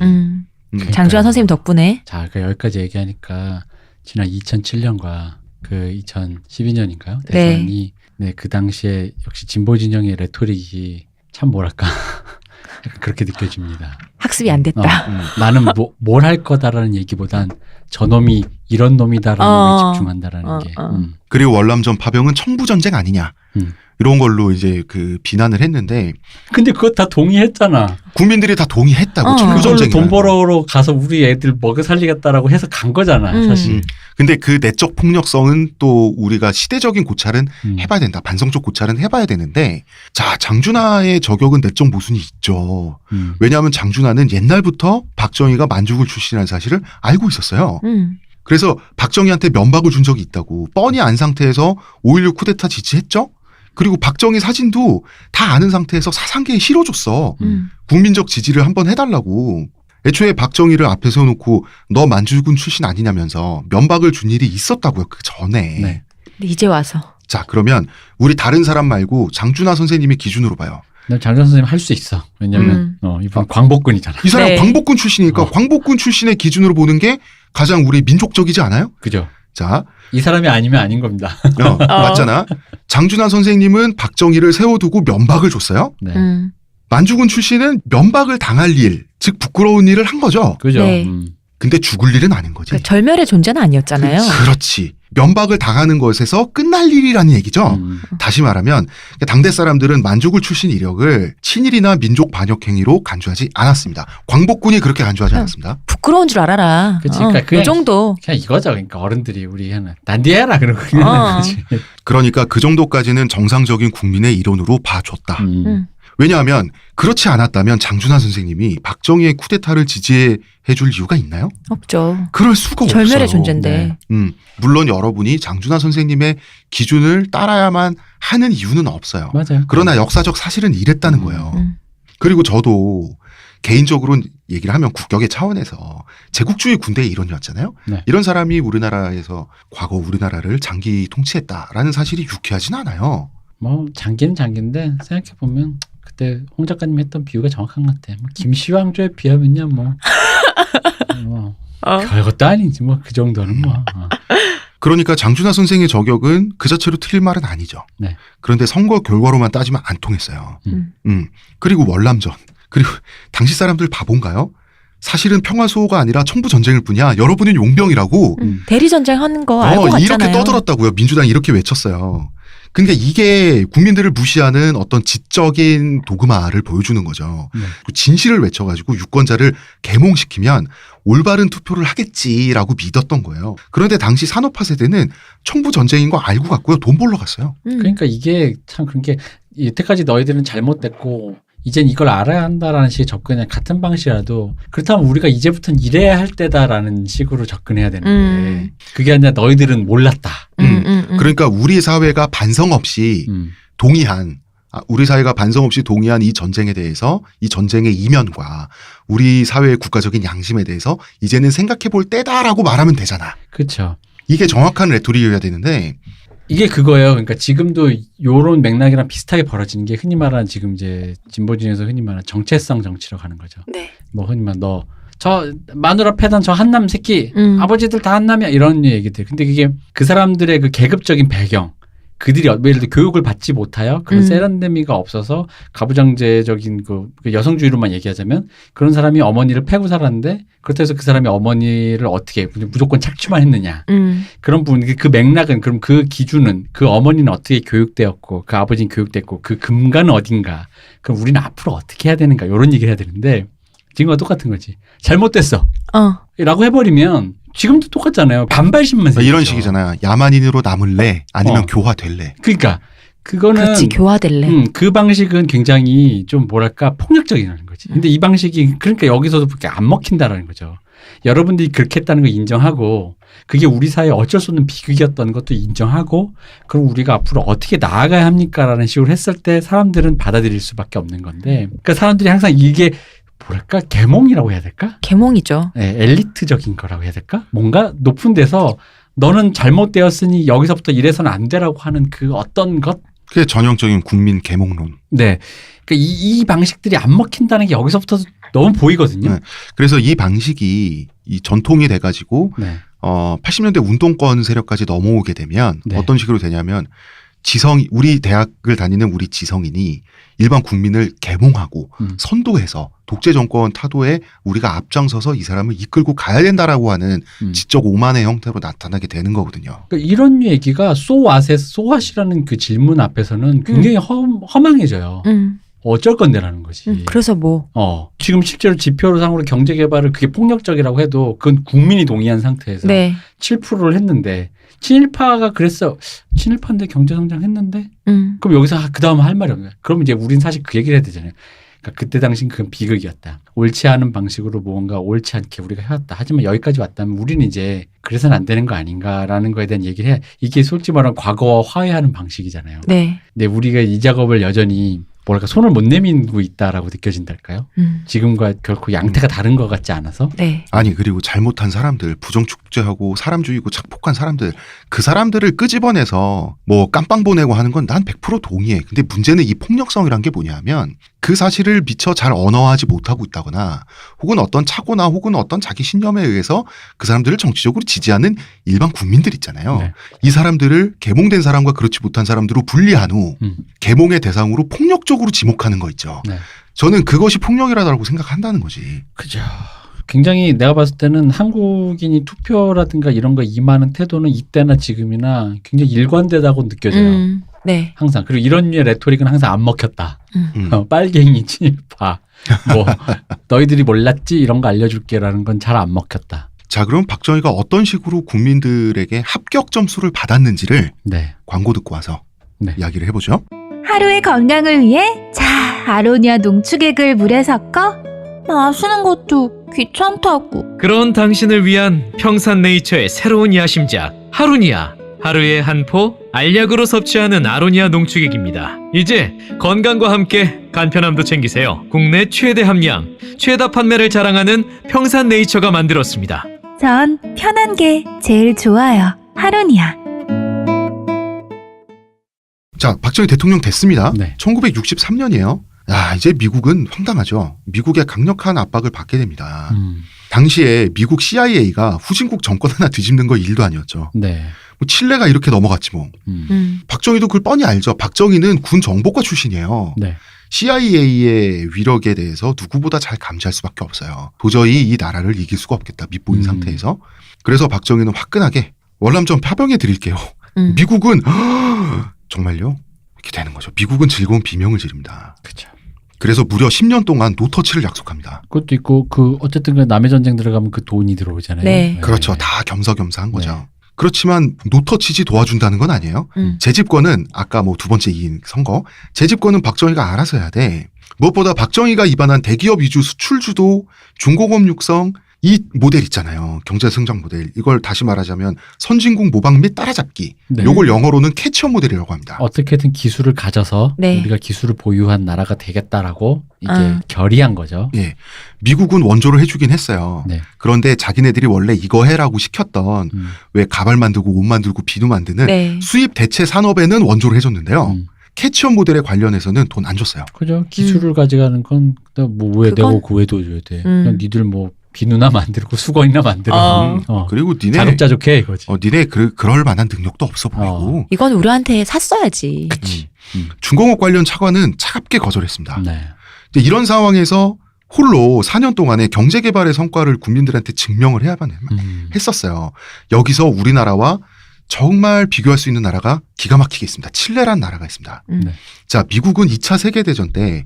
장준하 선생님 덕분에. 자, 그러니까 여기까지 얘기하니까 지난 2007년과 그 2012년인가요? 대선이 네, 그 당시에 역시 진보 진영의 레토릭이 참 뭐랄까 약간 그렇게 느껴집니다. 학습이 안 됐다. 나는 뭘 할 거다라는 얘기보단 저놈이 이런 놈이다라는 놈에 집중한다라는 게. 그리고 월남전 파병은 청부전쟁 아니냐. 이런 걸로 이제 그 비난을 했는데 근데 그거 다 동의했잖아. 국민들이 다 동의했다고. 그걸로 청부전쟁 돈 벌어러 가서 우리 애들 먹여 살리겠다라고 해서 간 거잖아, 사실. 근데 그 내적 폭력성은 또 우리가 시대적인 고찰은 해봐야 된다. 반성적 고찰은 해봐야 되는데 자, 장준하의 저격은 내적 모순이 있죠. 왜냐하면 장준하는 옛날부터 박정희가 만주군 출신이라는 사실을 알고 있었어요. 그래서 박정희한테 면박을 준 적이 있다고. 뻔히 안 상태에서 5.16 쿠데타 지지했죠. 그리고 박정희 사진도 다 아는 상태에서 사상계에 실어줬어. 국민적 지지를 한번 해달라고. 애초에 박정희를 앞에 세워놓고 너 만주군 출신 아니냐면서 면박을 준 일이 있었다고요. 그 전에. 네. 근데 이제 와서. 자, 그러면 우리 다른 사람 말고 장준하 선생님의 기준으로 봐요. 장준하 선생님 할 수 있어. 왜냐면 이번 광복군이잖아. 이 사람 네. 광복군 출신이니까 광복군 출신의 기준으로 보는 게 가장 우리 민족적이지 않아요? 그죠. 자, 이 사람이 아니면 아닌 겁니다. 맞잖아. 장준하 선생님은 박정희를 세워두고 면박을 줬어요. 네. 만주군 출신은 면박을 당할 일, 즉 부끄러운 일을 한 거죠. 그죠. 네. 근데 죽을 일은 아닌 거지. 그러니까 절멸의 존재는 아니었잖아요. 그렇지. 면박을 당하는 것에서 끝날 일이라는 얘기죠. 다시 말하면 당대 사람들은 만주군 출신 이력을 친일이나 민족 반역 행위로 간주하지 않았습니다. 광복군이 그렇게 간주하지 않았습니다. 부끄러운 줄 알아라. 그치, 그러니까 그 정도. 그냥 이거죠. 그러니까 어른들이 우리 하나 난디해라 그러고 있는 거지. 그러니까 그 정도까지는 정상적인 국민의 이론으로 봐줬다. 왜냐하면 그렇지 않았다면 장준하 선생님이 박정희의 쿠데타를 지지해 줄 이유가 있나요? 없죠. 그럴 수가 없어요. 절멸의 존재인데. 물론 여러분이 장준하 선생님의 기준을 따라야만 하는 이유는 없어요. 맞아요. 그러나 역사적 사실은 이랬다는 거예요. 그리고 저도 개인적으로 얘기를 하면 국격의 차원에서 제국주의 군대의 일원이었잖아요. 네. 이런 사람이 우리나라에서 과거 우리나라를 장기 통치했다라는 사실이 유쾌하진 않아요. 뭐 장기는 장기인데 생각해 보면 그때 홍 작가님 했던 비유가 정확한 것 같아. 뭐 김시황조에 비하면요, 뭐 별것도 아니지, 뭐 그 정도는 뭐. 그러니까 장준하 선생의 저격은 그 자체로 틀린 말은 아니죠. 네. 그런데 선거 결과로만 따지면 안 통했어요. 그리고 월남전. 그리고 당시 사람들 바본가요? 사실은 평화수호가 아니라 청부전쟁일 뿐이야. 여러분은 용병이라고. 대리전쟁 하는 거 알고 갔잖아요. 이렇게 떠들었다고요. 민주당이 이렇게 외쳤어요. 그러니까 이게 국민들을 무시하는 어떤 지적인 도그마를 보여주는 거죠. 진실을 외쳐가지고 유권자를 계몽시키면 올바른 투표를 하겠지라고 믿었던 거예요. 그런데 당시 산업화 세대는 청부 전쟁인 거 알고 갔고요. 돈 벌러 갔어요. 그러니까 이게 참 그런 게 여태까지 너희들은 잘못됐고 이젠 이걸 알아야 한다라는 식의 접근이 같은 방식이라도 그렇다면 우리가 이제부터는 이래야 할 때다라는 식으로 접근해야 되는데 그게 아니라 너희들은 몰랐다. 그러니까 우리 사회가 반성 없이 우리 사회가 반성 없이 동의한 이 전쟁에 대해서 이 전쟁의 이면과 우리 사회의 국가적인 양심에 대해서 이제는 생각해 볼 때다라고 말하면 되잖아. 그렇죠. 이게 정확한 레토릭이어야 되는데 이게 그거예요. 그러니까 지금도 요런 맥락이랑 비슷하게 벌어지는 게 흔히 말하는 지금 이제 진보진에서 흔히 말하는 정체성 정치로 가는 거죠. 네. 뭐 흔히 말하는 저 마누라 패던 저 한남 새끼 아버지들 다 한남이야 이런 얘기들. 근데 그게 그 사람들의 그 계급적인 배경 그들이 예를 들어 교육을 받지 못하여 그런 세련됨이가 없어서 가부장제적인 그 여성주의로만 얘기하자면 그런 사람이 어머니를 패고 살았는데 그렇다고 해서 그 사람이 어머니를 어떻게 무조건 착취만 했느냐. 그런 부분 그 맥락은 그럼 그 기준은 그 어머니는 어떻게 교육되었고 그 아버지는 교육됐고 그 근간은 어딘가. 그럼 우리는 앞으로 어떻게 해야 되는가 이런 얘기를 해야 되는데 지금과 똑같은 거지. 잘못됐어. 라고 해버리면 지금도 똑같잖아요. 반발심만 생기죠. 이런 식이잖아요. 야만인으로 남을래 아니면 교화될래. 그러니까 그거는 그렇지 교화될래. 그 방식은 굉장히 좀 뭐랄까 폭력적이라는 거지. 근데 이 방식이 그러니까 여기서도 그렇게 안 먹힌다라는 거죠. 여러분들이 그렇게 했다는 걸 인정하고 그게 우리 사회에 어쩔 수 없는 비극이었던 것도 인정하고 그럼 우리가 앞으로 어떻게 나아가야 합니까라는 식으로 했을 때 사람들은 받아들일 수밖에 없는 건데 그러니까 사람들이 항상 이게 뭐랄까 계몽이라고 해야 될까? 계몽이죠. 네, 엘리트적인 거라고 해야 될까? 뭔가 높은 데서 너는 잘못되었으니 여기서부터 이래서는 안 되라고 하는 그 어떤 것? 그게 전형적인 국민 계몽론. 네. 그러니까 이 방식들이 안 먹힌다는 게 여기서부터 너무 보이거든요. 네. 그래서 이 방식이 이 전통이 돼가지고 네. 80년대 운동권 세력까지 넘어오게 되면 네. 어떤 식으로 되냐면 우리 대학을 다니는 우리 지성인이 일반 국민을 계몽하고 선도해서 독재 정권 타도에 우리가 앞장서서 이 사람을 이끌고 가야 된다라고 하는 지적 오만의 형태로 나타나게 되는 거거든요. 그러니까 이런 얘기가 소왓이라는 그 질문 앞에서는 굉장히 허망해져요. 어쩔 건데라는 거지. 그래서 뭐. 지금 실제로 지표상으로 경제 개발을 그게 폭력적이라고 해도 그건 국민이 동의한 상태에서 네. 7%를 했는데 친일파가 그랬어. 친일파인데 경제성장 했는데? 그럼 여기서 그 다음 할 말이 없네. 그럼 이제 우린 사실 그 얘기를 해야 되잖아요. 그러니까 그때 당시는 그건 비극이었다. 옳지 않은 방식으로 뭔가 옳지 않게 우리가 해왔다. 하지만 여기까지 왔다면 우리는 이제 그래서는 안 되는 거 아닌가라는 거에 대한 얘기를 해. 이게 솔직히 말하면 과거와 화해하는 방식이잖아요. 네. 근데 우리가 이 작업을 여전히 뭐랄까 손을 못 내밀고 있다라고 느껴진달까요? 지금과 결코 양태가 다른 것 같지 않아서? 네. 아니 그리고 잘못한 사람들, 부정축제하고 사람주의고 착폭한 사람들 그 사람들을 끄집어내서 뭐 깜빵 보내고 하는 건 난 100% 동의해. 근데 문제는 이 폭력성이란 게 뭐냐면 그 사실을 미처 잘 언어화하지 못하고 있다거나 혹은 어떤 착오나 혹은 어떤 자기 신념에 의해서 그 사람들을 정치적으로 지지하는 일반 국민들 있잖아요. 네. 이 사람들을 계몽된 사람과 그렇지 못한 사람들로 분리한 후 계몽의 대상으로 폭력적으로 지목하는 거 있죠. 네. 저는 그것이 폭력이라고 생각한다는 거지. 그죠. 굉장히 내가 봤을 때는 한국인이 투표라든가 이런 거 임하는 태도는 이때나 지금이나 굉장히 일관되다고 느껴져요. 네. 항상. 그리고 이런 류의 레토릭은 항상 안 먹혔다. 빨갱이, 친일파, 뭐 너희들이 몰랐지 이런 거 알려줄게라는 건 잘 안 먹혔다. 자, 그럼 박정희가 어떤 식으로 국민들에게 합격 점수를 받았는지를 네. 광고 듣고 와서 네. 이야기를 해보죠. 하루의 건강을 위해 자 아로니아 농축액을 물에 섞어 마시는 것도 귀찮다고. 그런 당신을 위한 평산네이처의 새로운 야심작 하루니아. 하루에 한 포 알약으로 섭취하는 아로니아 농축액입니다. 이제 건강과 함께 간편함도 챙기세요. 국내 최대 함량, 최다 판매를 자랑하는 평산네이처가 만들었습니다. 전 편한 게 제일 좋아요. 하루니아. 자, 박정희 대통령 됐습니다. 네. 1963년이에요. 야, 이제 미국은 황당하죠. 미국의 강력한 압박을 받게 됩니다. 당시에 미국 CIA가 후진국 정권 하나 뒤집는 거 일도 아니었죠. 네. 뭐 칠레가 이렇게 넘어갔지 뭐. 박정희도 그걸 뻔히 알죠. 박정희는 군 정보과 출신이에요. 네. CIA의 위력에 대해서 누구보다 잘 감지할 수밖에 없어요. 도저히 이 나라를 이길 수가 없겠다. 밑보인 상태에서. 그래서 박정희는 화끈하게 월남전 파병해 드릴게요. 미국은 정말요? 이렇게 되는 거죠. 미국은 즐거운 비명을 지릅니다. 그렇죠. 그래서 무려 10년 동안 노터치를 약속합니다. 그것도 있고 어쨌든 그 남의 전쟁 들어가면 그 돈이 들어오잖아요. 네. 그렇죠. 다 겸사겸사한 거죠. 네. 그렇지만 노터치지 도와준다는 건 아니에요. 재집권은 아까 뭐 두 번째 이긴 선거, 재집권은 박정희가 알아서 해야 돼. 무엇보다 박정희가 입안한 대기업 위주 수출주도, 중공업 육성, 이 모델 있잖아요. 경제 성장 모델. 이걸 다시 말하자면 선진국 모방 및 따라잡기. 네. 요걸 영어로는 캐치업 모델이라고 합니다. 어떻게든 기술을 가져서 네. 우리가 기술을 보유한 나라가 되겠다라고 이제 아. 결의한 거죠. 예. 미국은 원조를 해주긴 했어요. 네. 그런데 자기네들이 원래 이거 해라고 시켰던 왜 가발 만들고 옷 만들고 비누 만드는 네. 수입 대체 산업에는 원조를 해줬는데요. 음. 캐치업 모델에 관련해서는 돈 안 줬어요. 그죠. 기술을 가져가는 건 뭐 왜 그건- 내고 그 외도 줘야 돼. 그냥 니들 뭐 비누나 만들고 수건이나 만들어. 그리고 니네 자급자족해 이거지. 니네 그럴 만한 능력도 없어 보이고 이건 우리한테 샀어야지. 그치. 중공업 관련 차관은 차갑게 거절했습니다. 네. 근데 이런 상황에서 홀로 4년 동안의 경제 개발의 성과를 국민들한테 증명을 해야만 했었어요. 여기서 우리나라와 정말 비교할 수 있는 나라가 기가 막히게 있습니다. 칠레라는 나라가 있습니다. 네. 자, 미국은 2차 세계대전 때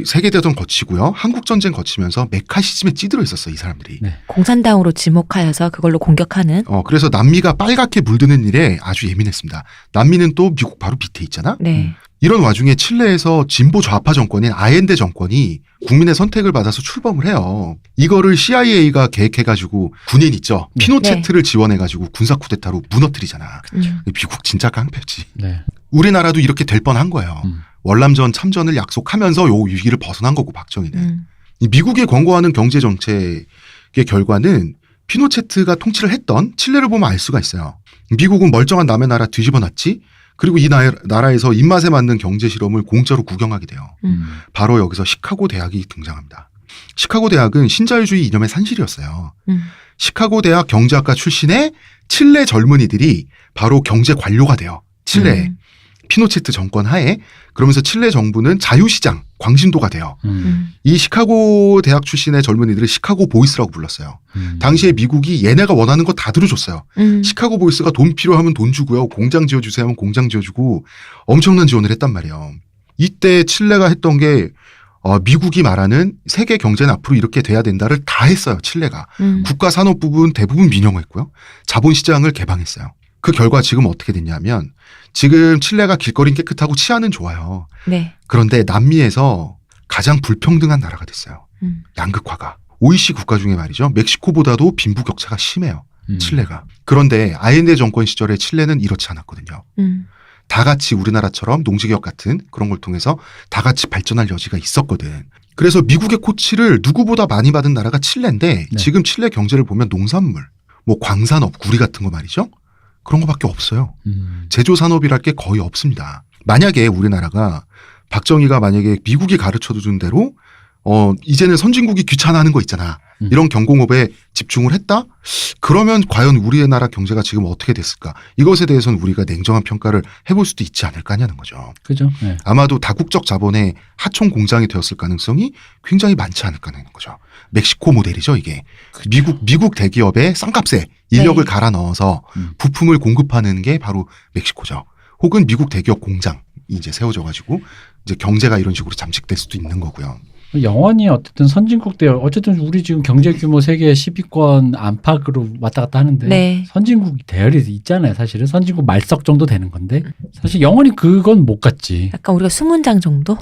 세계대전 거치고요. 한국전쟁 거치면서 메카시즘에 찌들어 있었어요. 이 사람들이. 네. 공산당으로 지목하여서 그걸로 공격하는. 그래서 남미가 빨갛게 물드는 일에 아주 예민했습니다. 남미는 또 미국 바로 밑에 있잖아. 네. 이런 와중에 칠레에서 진보 좌파 정권인 아엔데 정권이 국민의 선택을 받아서 출범을 해요. 이거를 CIA가 계획해가지고 군인 있죠. 네. 피노체트를 지원해가지고 군사 쿠데타로 무너뜨리잖아. 미국 진짜 깡패지. 네. 우리나라도 이렇게 될 뻔한 거예요. 음. 월남전 참전을 약속하면서 요 위기를 벗어난 거고 박정희는. 이 미국이 권고하는 경제 정책의 결과는 피노체트가 통치를 했던 칠레를 보면 알 수가 있어요. 미국은 멀쩡한 남의 나라 뒤집어 놨지. 그리고 이 나라에서 입맛에 맞는 경제 실험을 공짜로 구경하게 돼요. 바로 여기서 시카고 대학이 등장합니다. 시카고 대학은 신자유주의 이념의 산실이었어요. 시카고 대학 경제학과 출신의 칠레 젊은이들이 바로 경제 관료가 돼요. 칠레 피노체트 정권 하에. 그러면서 칠레 정부는 자유시장 광신도가 돼요. 이 시카고 대학 출신의 젊은이들을 시카고 보이스라고 불렀어요. 당시에 미국이 얘네가 원하는 거 다 들어줬어요. 시카고 보이스가 돈 필요하면 돈 주고요. 공장 지어주세요 하면 공장 지어주고 엄청난 지원을 했단 말이에요. 이때 칠레가 했던 게 미국이 말하는 세계 경제는 앞으로 이렇게 돼야 된다를 다 했어요. 칠레가. 국가 산업 부분 대부분 민영화했고요. 자본시장을 개방했어요. 그 결과 지금 어떻게 됐냐면 지금 칠레가 길거리는 깨끗하고 치안은 좋아요. 네. 그런데 남미에서 가장 불평등한 나라가 됐어요. 양극화가. OECD 국가 중에 말이죠. 멕시코보다도 빈부격차가 심해요. 칠레가. 그런데 아엔데 정권 시절에 칠레는 이렇지 않았거든요. 다 같이 우리나라처럼 농지개혁 같은 그런 걸 통해서 다 같이 발전할 여지가 있었거든. 그래서 미국의 코치를 누구보다 많이 받은 나라가 칠레인데 네. 지금 칠레 경제를 보면 농산물, 뭐 광산업, 구리 같은 거 말이죠. 그런 거밖에 없어요. 제조산업이랄 게 거의 없습니다. 만약에 우리나라가 박정희가 만약에 미국이 가르쳐준 대로 이제는 선진국이 귀찮아하는 거 있잖아. 이런 경공업에 집중을 했다? 그러면 과연 우리의 나라 경제가 지금 어떻게 됐을까? 이것에 대해서는 우리가 냉정한 평가를 해볼 수도 있지 않을까냐는 거죠. 그죠. 네. 아마도 다국적 자본의 하청 공장이 되었을 가능성이 굉장히 많지 않을까라는 거죠. 멕시코 모델이죠, 이게. 미국 대기업의 쌍값에 인력을 네. 갈아 넣어서 부품을 공급하는 게 바로 멕시코죠. 혹은 미국 대기업 공장이 이제 세워져 가지고 이제 경제가 이런 식으로 잠식될 수도 있는 거고요. 영원히 어쨌든 선진국 대 어쨌든 우리 지금 경제 규모 세계 10위권 안팎으로 왔다 갔다 하는데 네. 선진국 대열이 있잖아요. 사실은 선진국 말석 정도 되는 건데 사실 영원히 그건 못 갔지. 약간 우리가 수문장 정도?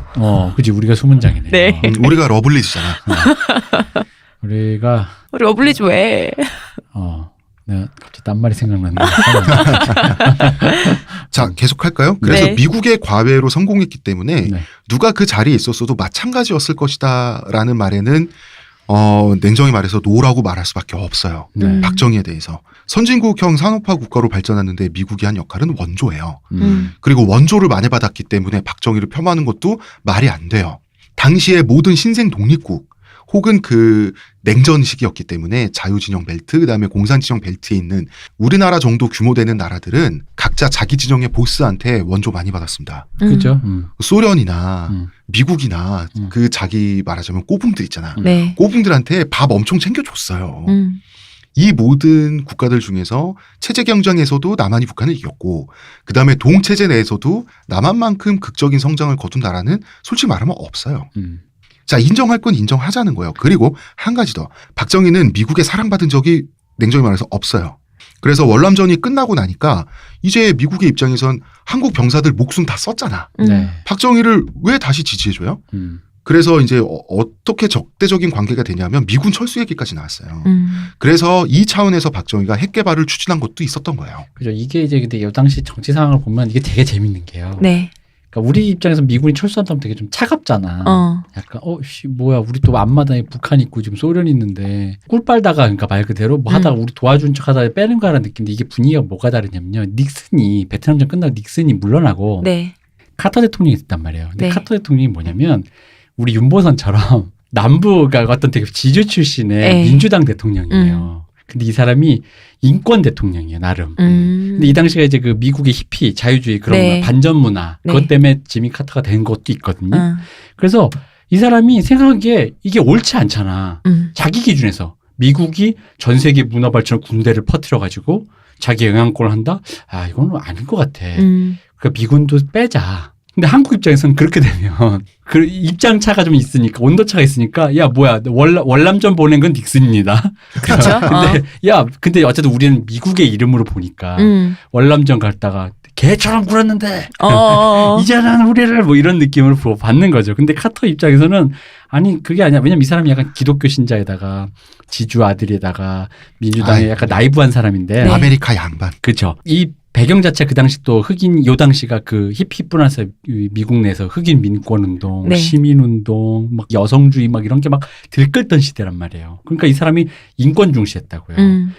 그지 우리가 수문장이네. 네. 우리가 러블리즈잖아. 우리가 우리 러블리즈 왜? 내가 갑자기 딴 말이 생각났는데. 자, 계속할까요? 그래서 네. 미국의 과외로 성공했기 때문에 네. 누가 그 자리에 있었어도 마찬가지였을 것이다라는 말에는 냉정히 말해서 노라고 말할 수밖에 없어요. 네. 박정희에 대해서. 선진국형 산업화 국가로 발전하는데 미국이 한 역할은 원조예요. 음. 그리고 원조를 만회받았기 때문에 박정희를 폄하하는 것도 말이 안 돼요. 당시의 모든 신생 독립국 혹은 그 냉전 시기였기 때문에 자유진영 벨트 그다음에 공산진영 벨트에 있는 우리나라 정도 규모 되는 나라들은 각자 자기 진영의 보스한테 원조 많이 받았습니다. 그죠. 소련이나 미국이나 음. 그 자기 말하자면 꼬붕들 있잖아. 네. 꼬붕들한테 밥 엄청 챙겨줬어요. 이 모든 국가들 중에서 체제 경쟁에서도 남한이 북한을 이겼고 그다음에 동체제 내에서도 남한만큼 극적인 성장을 거둔 나라는 솔직히 말하면 없어요. 자, 인정할 건 인정하자는 거예요. 그리고 한 가지 더. 박정희는 미국에 사랑받은 적이 냉정히 말해서 없어요. 그래서 월남전이 끝나고 나니까 이제 미국의 입장에선 한국 병사들 목숨 다 썼잖아. 네. 박정희를 왜 다시 지지해줘요? 그래서 이제 어떻게 적대적인 관계가 되냐면 미군 철수 얘기까지 나왔어요. 그래서 이 차원에서 박정희가 핵 개발을 추진한 것도 있었던 거예요. 그죠. 이게 이제 근데 이 당시 정치 상황을 보면 이게 되게 재밌는 게요. 네. 그러니까 우리 입장에서 미군이 철수한다면 되게 좀 차갑잖아. 약간 씨 뭐야 우리 또 앞마당에 북한 있고 지금 소련이 있는데 꿀 빨다가 그러니까 말 그대로 뭐 하다가 우리 도와준 척하다가 빼는 거라는 느낌인데 이게 분위기가 뭐가 다르냐면요. 닉슨이 베트남전 끝나고 닉슨이 물러나고 네. 카터 대통령이 있단 말이에요. 근데 네. 카터 대통령이 뭐냐면 우리 윤보선처럼 남부가 어떤 되게 지주 출신의 에이. 민주당 대통령이에요. 근데 이 사람이 인권 대통령이에요, 나름. 근데 이 당시가 이제 그 미국의 히피, 자유주의 그런 네. 문화, 반전 문화, 네. 그것 때문에 지미 카터가 된 것도 있거든요. 그래서 이 사람이 생각하기에 이게 옳지 않잖아. 자기 기준에서. 미국이 전 세계 문화 발전 군대를 퍼뜨려가지고 자기 영향권을 한다? 아, 이건 아닌 것 같아. 그러니까 미군도 빼자. 근데 한국 입장에서는 그렇게 되면 그 입장 차가 좀 있으니까 온도 차가 있으니까 야 뭐야 월남전 보낸 건 닉슨입니다. 그렇죠. 근데 어쨌든 우리는 미국의 이름으로 보니까 월남전 갔다가 개처럼 굴었는데 이제는 우리를 뭐 이런 느낌으로 받는 거죠. 근데 카터 입장에서는 아니 그게 아니야. 왜냐면 이 사람이 약간 기독교 신자에다가 지주 아들에다가 민주당에 약간 나이브한 사람인데 네. 아메리카 양반. 그렇죠. 이 배경 자체 그 당시 또 흑인 요 당시가 그 히피뿐 아니라 미국 내에서 흑인 민권운동, 네. 시민운동, 막 여성주의 막 이런 게 막 들끓던 시대란 말이에요. 그러니까 이 사람이 인권 중시했다고요.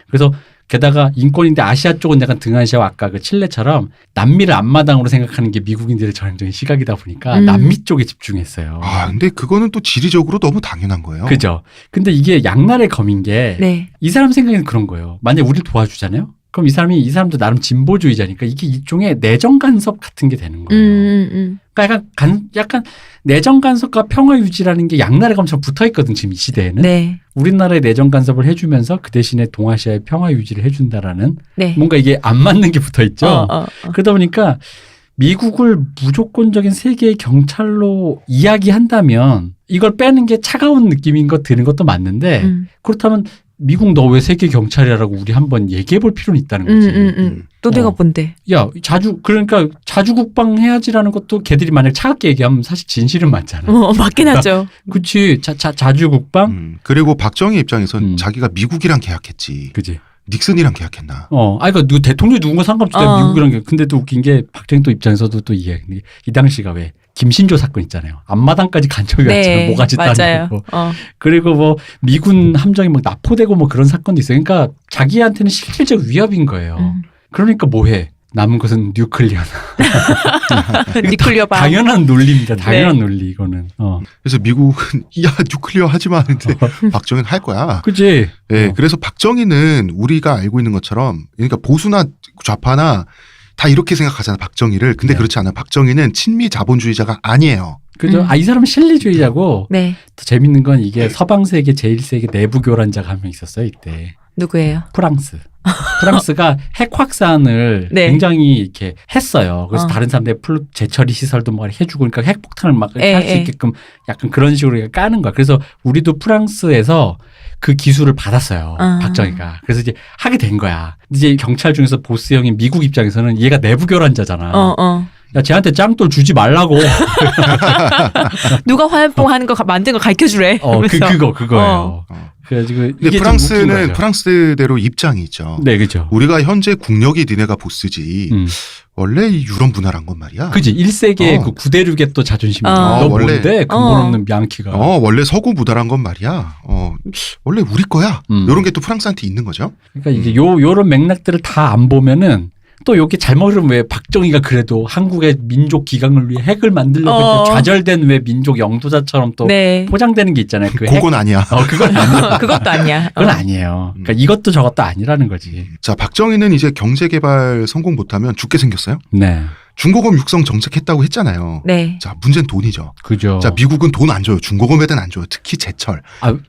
그래서 게다가 인권인데 아시아 쪽은 약간 등아시아와 아까 그 칠레처럼 남미를 앞마당으로 생각하는 게 미국인들의 전형적인 시각이다 보니까 남미 쪽에 집중했어요. 아, 근데 그거는 또 지리적으로 너무 당연한 거예요. 그죠. 근데 이게 양날의 검인 게 이 네. 사람 생각에는 그런 거예요. 만약에 우리를 도와주잖아요. 그럼 이 사람도 나름 진보주의자니까 이게 일종의 내정 간섭 같은 게 되는 거예요. 그러니까 약간 내정 간섭과 평화 유지라는 게 양날의 검처럼 붙어 있거든 지금 이 시대에는. 네. 우리나라에 내정 간섭을 해주면서 그 대신에 동아시아의 평화 유지를 해준다라는 네. 뭔가 이게 안 맞는 게 붙어 있죠. 그러다 보니까 미국을 무조건적인 세계의 경찰로 이야기한다면 이걸 빼는 게 차가운 느낌인 거 드는 것도 맞는데 그렇다면 미국 너 왜 세계 경찰이라고 우리 한번 얘기해 볼 필요는 있다는 거지. 또 내가 뭔데? 야, 그러니까 자주국방 해야지라는 것도 걔들이 만약 차갑게 얘기하면 사실 진실은 맞잖아. 맞긴 하죠. 그치. 자주국방? 그리고 박정희 입장에선 음. 자기가 미국이랑 계약했지. 그지. 닉슨이랑 계약했나. 그러니까 대통령이 누군가 상관없이 미국이랑 근데 또 웃긴 게 박정희 또 입장에서도 또 이해. 이 당시가 왜 김신조 사건 있잖아요. 앞마당까지 간 적이 왔잖아요. 모가지 맞아요. 따고. 그리고 뭐 미군 함정이 막 납포되고 뭐 그런 사건도 있어요. 그러니까 자기한테는 실질적 위협인 거예요. 그러니까 뭐해? 남은 것은 뉴클리어나. 뉴클리어 방. 당연한 논리입니다. 당연한 논리 이거는. 그래서 미국은 야 뉴클리어 하지 마 하는데 박정희는 할 거야. 그치? 네, 그래서 박정희는 우리가 알고 있는 것처럼 그러니까 보수나 좌파나 다 이렇게 생각하잖아 박정희를. 근데 네. 그렇지 않아요. 박정희는 친미 자본주의자가 아니에요. 그죠? 이 사람은 실리주의자고. 네. 더 재밌는 건 이게 서방 세계 제1세계 내부 교란자가 한 명 있었어요 이때. 누구예요? 프랑스가 핵 확산을 네. 굉장히 이렇게 했어요. 그래서 다른 사람들의 재처리 시설도 막 해주고 그러니까 핵폭탄을 막 할 수 있게끔 약간 그런 식으로 까는 거야. 그래서 우리도 프랑스에서 그 기술을 받았어요. 박정희가. 그래서 이제 하게 된 거야. 이제 경찰 중에서 보스형인 미국 입장에서는 얘가 내부 교란자잖아. 야, 쟤한테 짱돌 주지 말라고. 누가 화염병 하는 거 만든 거 가르쳐 주래. 그거예요. 그래가지고 근데 이게 프랑스는 프랑스대로 입장이 있죠. 네, 그죠. 우리가 현재 국력이 니네가 보스지. 원래 이 유럽 문화란 건 말이야. 그지. 1세기의 그 구대륙의 또 자존심이야. 너 원래, 뭔데? 근본 없는 양키가. 원래 서구 무다란 건 말이야. 원래 우리 거야. 이런 게 또 프랑스한테 있는 거죠. 그러니까 이제 요런 맥락들을 다 안 보면은 또 여기 잘못은 왜 박정희가 그래도 한국의 민족 기강을 위해 핵을 만들려고 좌절된 왜 민족 영도자처럼 또 포장되는 게 있잖아요. 그건 아니야. 그건 아니야. 그것도 아니야. 그건 아니에요. 그러니까 이것도 저것도 아니라는 거지. 자, 박정희는 이제 경제개발 성공 못하면 죽게 생겼어요. 네. 중고검 육성 정책했다고 했잖아요. 네. 자, 문제는 돈이죠. 그죠. 자, 미국은 돈 안 줘요. 중고검에는 안 줘요. 특히 제철.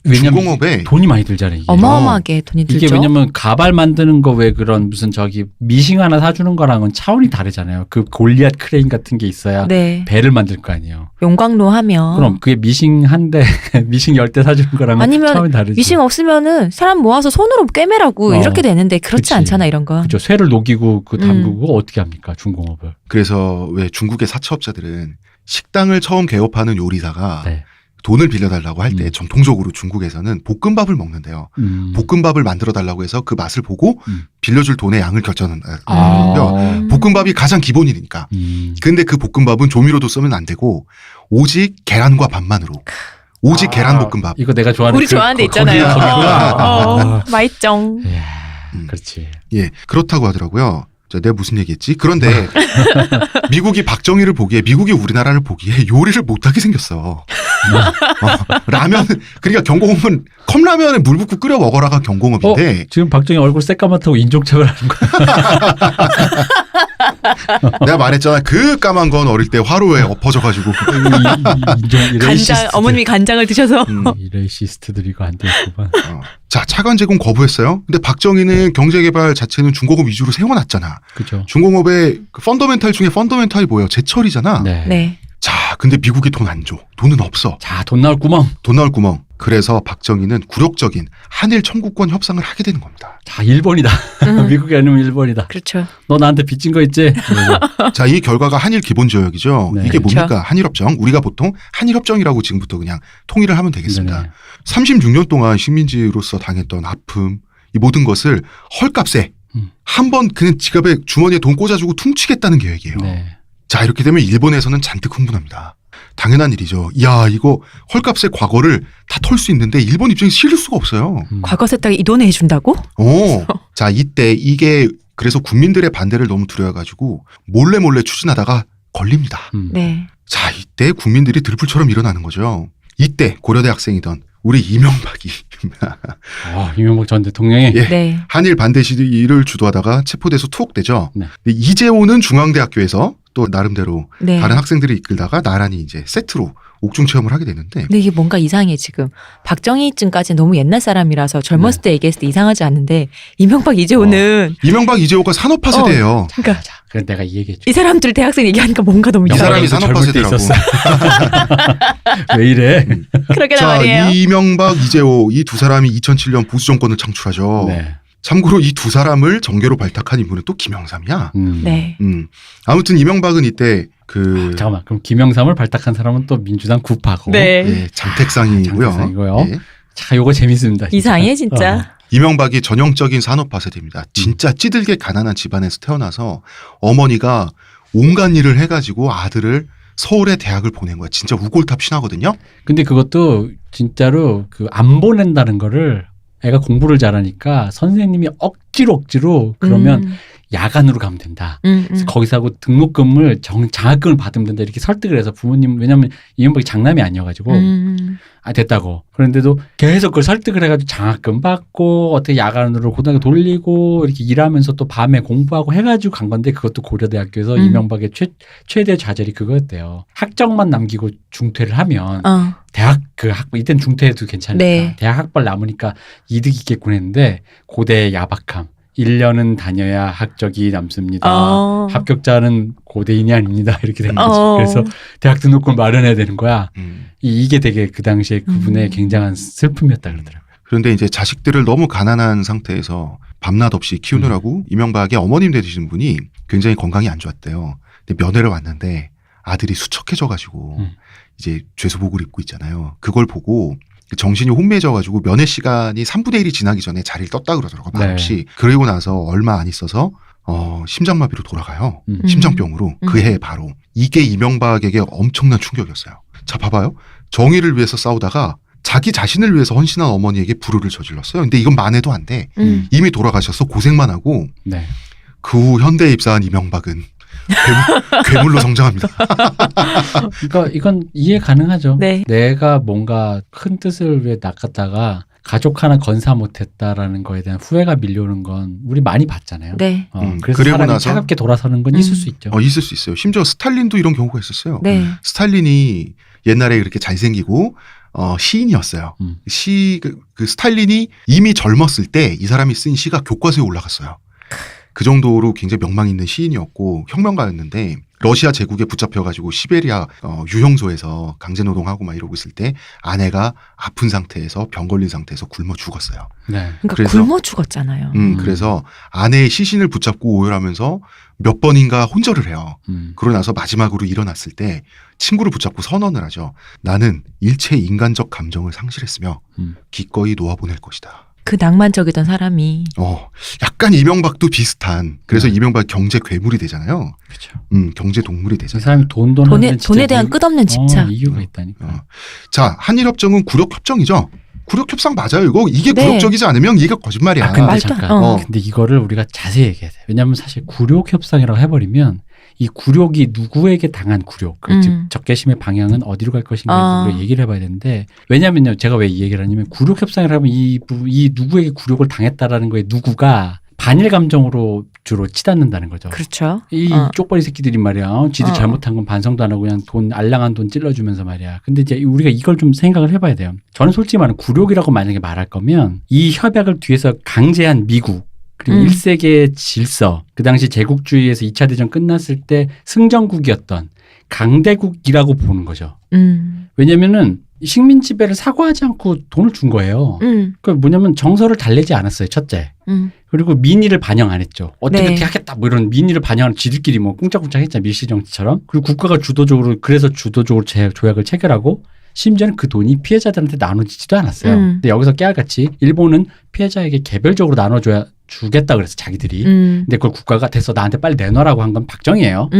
왜냐면 중공업에 돈이 많이 들잖아요. 이게. 어마어마하게 돈이 들죠. 이게 왜냐면 가발 만드는 거 왜 그런 무슨 저기 미싱 하나 사주는 거랑은 차원이 다르잖아요. 그 골리앗 크레인 같은 게 있어야 네. 배를 만들 거 아니에요. 용광로 하면. 그럼 그게 미싱 한 대, 미싱 10대 사주는 거랑은 아니면 차원이 다르죠. 미싱 없으면은 사람 모아서 손으로 꿰매라고 이렇게 되는데 그렇지 그치. 않잖아 이런 건. 그죠. 쇠를 녹이고 그 담그고 어떻게 합니까 중공업을. 그래서 왜 중국의 사채업자들은 식당을 처음 개업하는 요리사가 네. 돈을 빌려달라고 할 때 음. 전통적으로 중국에서는 볶음밥을 먹는데요. 볶음밥을 만들어달라고 해서 그 맛을 보고 빌려줄 돈의 양을 결정하는 거예요. 볶음밥이 가장 기본이니까. 근데 그 볶음밥은 조미료도 쓰면 안 되고 오직 계란과 밥만으로. 오직 계란 볶음밥. 이거 내가 좋아하는 우리 좋아하는 데 있잖아요. 거기구나. 맛있죠. 이야, 음. 그렇지. 예, 그렇다고 하더라고요. 자, 내가 무슨 얘기했지? 그런데 미국이 박정희를 보기에, 미국이 우리나라를 보기에 요리를 못하게 생겼어. 라면, 그러니까 경공업은 컵라면에 물 붓고 끓여 먹어라가 경공업인데. 지금 박정희 얼굴 새까맣다고 인종차별 하는 거야. 내가 말했잖아. 그 까만 건 어릴 때 화로에 엎어져가지고. 간장 어머님이 간장을 드셔서. 이 레이시스트들 이거 안 되겠구만. 자, 차관 제공 거부했어요. 근데 박정희는 경제개발 자체는 중공업 위주로 세워놨잖아. 그죠. 중공업의 그 펀더멘탈 중에 펀더멘탈이 뭐예요? 제철이잖아. 네. 네. 자, 근데 미국이 돈 안 줘. 돈은 없어. 자, 돈 나올 구멍. 돈 나올 구멍. 그래서 박정희는 굴욕적인 한일 청구권 협상을 하게 되는 겁니다. 자, 일본이다. 미국이 아니면 일본이다. 그렇죠. 너 나한테 빚진 거 있지? 자, 이 결과가 한일 기본조약이죠. 네. 이게 뭡니까? 그렇죠. 한일협정. 우리가 보통 한일협정이라고 지금부터 그냥 통일을 하면 되겠습니다. 네네. 36년 동안 식민지로서 당했던 아픔, 이 모든 것을 헐값에 한번 그냥 지갑에 주머니에 돈 꽂아주고 퉁치겠다는 계획이에요. 네. 자, 이렇게 되면 일본에서는 잔뜩 흥분합니다. 당연한 일이죠. 야, 이거 헐값의 과거를 다 털 수 있는데 일본 입장에서 실을 수가 없어요. 과거 세탁 이 돈에 해준다고? 자, 이때 이게 그래서 국민들의 반대를 너무 두려워가지고 몰래 추진하다가 걸립니다. 네. 자, 이때 국민들이 들불처럼 일어나는 거죠. 이때 고려대 학생이던 우리 이명박이 이명박 전 대통령이 예. 네. 한일 반대 시위를 주도하다가 체포돼서 투옥되죠. 네. 근데 이재호는 중앙대학교에서 또 나름대로 네. 다른 학생들을 이끌다가 나란히 이제 세트로 옥중 체험을 하게 되는데 근데 이게 뭔가 이상해 지금. 박정희쯤까지 너무 옛날 사람이라서 젊었을 때 얘기했을 때 이상하지 않는데 이명박 이재호는 이명박 이재호가 산업화 세대예요. 그러니까 자, 그래 내가 이 얘기했죠. 이 사람들 대학생 얘기하니까 뭔가 너무 이 이상해. 사람이 산업화 젊을 때 세대라고. 있었어. 왜 이래? 그러게 자, 말이에요. 이명박 이재호 이 두 사람이 2007년 보수 정권을 창출하죠. 네. 참고로 이 두 사람을 정계로 발탁한 인물은 또 김영삼이야. 네. 아무튼 이명박은 이때 그 잠깐만. 그럼 김영삼을 발탁한 사람은 또 민주당 구파고. 네. 예, 장택상이고요. 장택상이고요. 예. 자, 요거 재밌습니다. 진짜. 이상해 진짜. 이명박이 전형적인 산업화 세대입니다. 진짜 찌들게 가난한 집안에서 태어나서 어머니가 온갖 일을 해가지고 아들을 서울의 대학을 보낸 거야. 진짜 우골탑 신하거든요. 근데 그것도 진짜로 그 안 보낸다는 거를 애가 공부를 잘하니까 선생님이 억지로 그러면 야간으로 가면 된다. 그래서 거기서 하고 등록금을 장학금을 받으면 된다. 이렇게 설득을 해서 부모님 왜냐하면 이명박이 장남이 아니어가지고 됐다고. 그런데도 계속 그걸 설득을 해가지고 장학금 받고 어떻게 야간으로 고등학교 돌리고 이렇게 일하면서 또 밤에 공부하고 해가지고 간 건데 그것도 고려대학교에서 이명박의 최대 좌절이 그거였대요. 학적만 남기고 중퇴를 하면 대학 이때는 중퇴해도 괜찮으니까 네. 대학 학벌 남으니까 이득 있겠군 했는데 고대의 야박함. 1년은 다녀야 학적이 남습니다. 합격자는 고대인이 아닙니다. 이렇게 된 거지. 그래서 대학 등록금 마련해야 되는 거야. 이게 되게 그 당시에 그분의 굉장한 슬픔이었다 그러더라고요. 그런데 이제 자식들을 너무 가난한 상태에서 밤낮 없이 키우느라고 이명박의 어머님 되시는 분이 굉장히 건강이 안 좋았대요. 근데 면회를 왔는데 아들이 수척해져가지고 이제 죄수복을 입고 있잖아요. 그걸 보고 정신이 혼미해져가지고 면회 시간이 3분의 1이 지나기 전에 자리를 떴다 그러더라고요. 말없이. 그러고 나서 얼마 안 있어서 심장마비로 돌아가요. 심장병으로. 그 해 바로. 이게 이명박에게 엄청난 충격이었어요. 자, 봐봐요. 정의를 위해서 싸우다가 자기 자신을 위해서 헌신한 어머니에게 불효를 저질렀어요. 근데 이건 만회도 안 돼. 이미 돌아가셔서 고생만 하고 네. 그 후 현대에 입사한 이명박은 괴물로 성장합니다. 그러니까 이건 이해 가능하죠. 네. 내가 뭔가 큰 뜻을 위해 낚았다가 가족 하나 건사 못했다라는 거에 대한 후회가 밀려오는 건 우리 많이 봤잖아요. 네. 그래서 그리고 사람이 나서 차갑게 돌아서는 건 있을 수 있죠. 있을 수 있어요. 심지어 스탈린도 이런 경우가 있었어요. 네. 스탈린이 옛날에 그렇게 잘생기고 시인이었어요. 그 스탈린이 이미 젊었을 때 이 사람이 쓴 시가 교과서에 올라갔어요. 그 정도로 굉장히 명망 있는 시인이었고 혁명가였는데 러시아 제국에 붙잡혀가지고 시베리아 유형소에서 강제노동하고 막 이러고 있을 때 아내가 아픈 상태에서 병 걸린 상태에서 굶어 죽었어요. 네. 그러니까 그래서- 굶어 죽었잖아요. 그래서 아내의 시신을 붙잡고 오열하면서 몇 번인가 혼절을 해요. 그러고 나서 마지막으로 일어났을 때 친구를 붙잡고 선언을 하죠. 나는 일체 인간적 감정을 상실했으며 기꺼이 놓아보낼 것이다. 그 낭만적이던 사람이 약간 이명박도 비슷한. 그래서 네. 이명박 경제 괴물이 되잖아요. 그렇죠. 경제 동물이 그 되잖아요. 사람이 돈에 대한 끝없는 집착. 이유가 있다니까. 자, 한일협정은 굴욕협정이죠. 굴욕협상 맞아요. 이게 네. 굴욕적이지 않으면 이게 거짓말이야. 근데 말도 안- 잠깐. 근데 이거를 우리가 자세히 얘기해야 돼. 왜냐하면 사실 굴욕 협상이라고 해버리면 이 굴욕이 누구에게 당한 굴욕, 즉 적개심의 방향은 어디로 갈 것인가 우리가 얘기를 해봐야 되는데 왜냐하면요, 제가 왜 이 얘기를 하냐면 굴욕 협상이라고 하면 이 누구에게 굴욕을 당했다라는 거에 누구가 반일 감정으로 주로 치닫는다는 거죠. 그렇죠. 이 쪽벌이 새끼들이 말이야. 지들 잘못한 건 반성도 안 하고 그냥 알량한 돈 찔러주면서 말이야. 근데 이제 우리가 이걸 좀 생각을 해봐야 돼요. 저는 솔직히 말하면 굴욕이라고 만약에 말할 거면 이 협약을 뒤에서 강제한 미국 그리고 1세계의 질서, 그 당시 제국주의에서 2차 대전 끝났을 때 승전국이었던 강대국이라고 보는 거죠. 왜냐면은 식민 지배를 사과하지 않고 돈을 준 거예요. 그러니까 뭐냐면 정서를 달래지 않았어요, 첫째. 그리고 민의를 반영 안 했죠. 어떻게 네. 하겠다 뭐 이런 민의를 반영하는 지들끼리 뭐 꿍짝꿍짝 했잖아요, 밀실 정치처럼. 그리고 국가가 주도적으로 조약을 체결하고 심지어는 그 돈이 피해자들한테 나눠지지도 않았어요. 근데 여기서 깨알같이 일본은 피해자에게 개별적으로 주겠다 그래서 자기들이. 근데 그걸 국가가 됐어 나한테 빨리 내놔라고 한 건 박정희예요.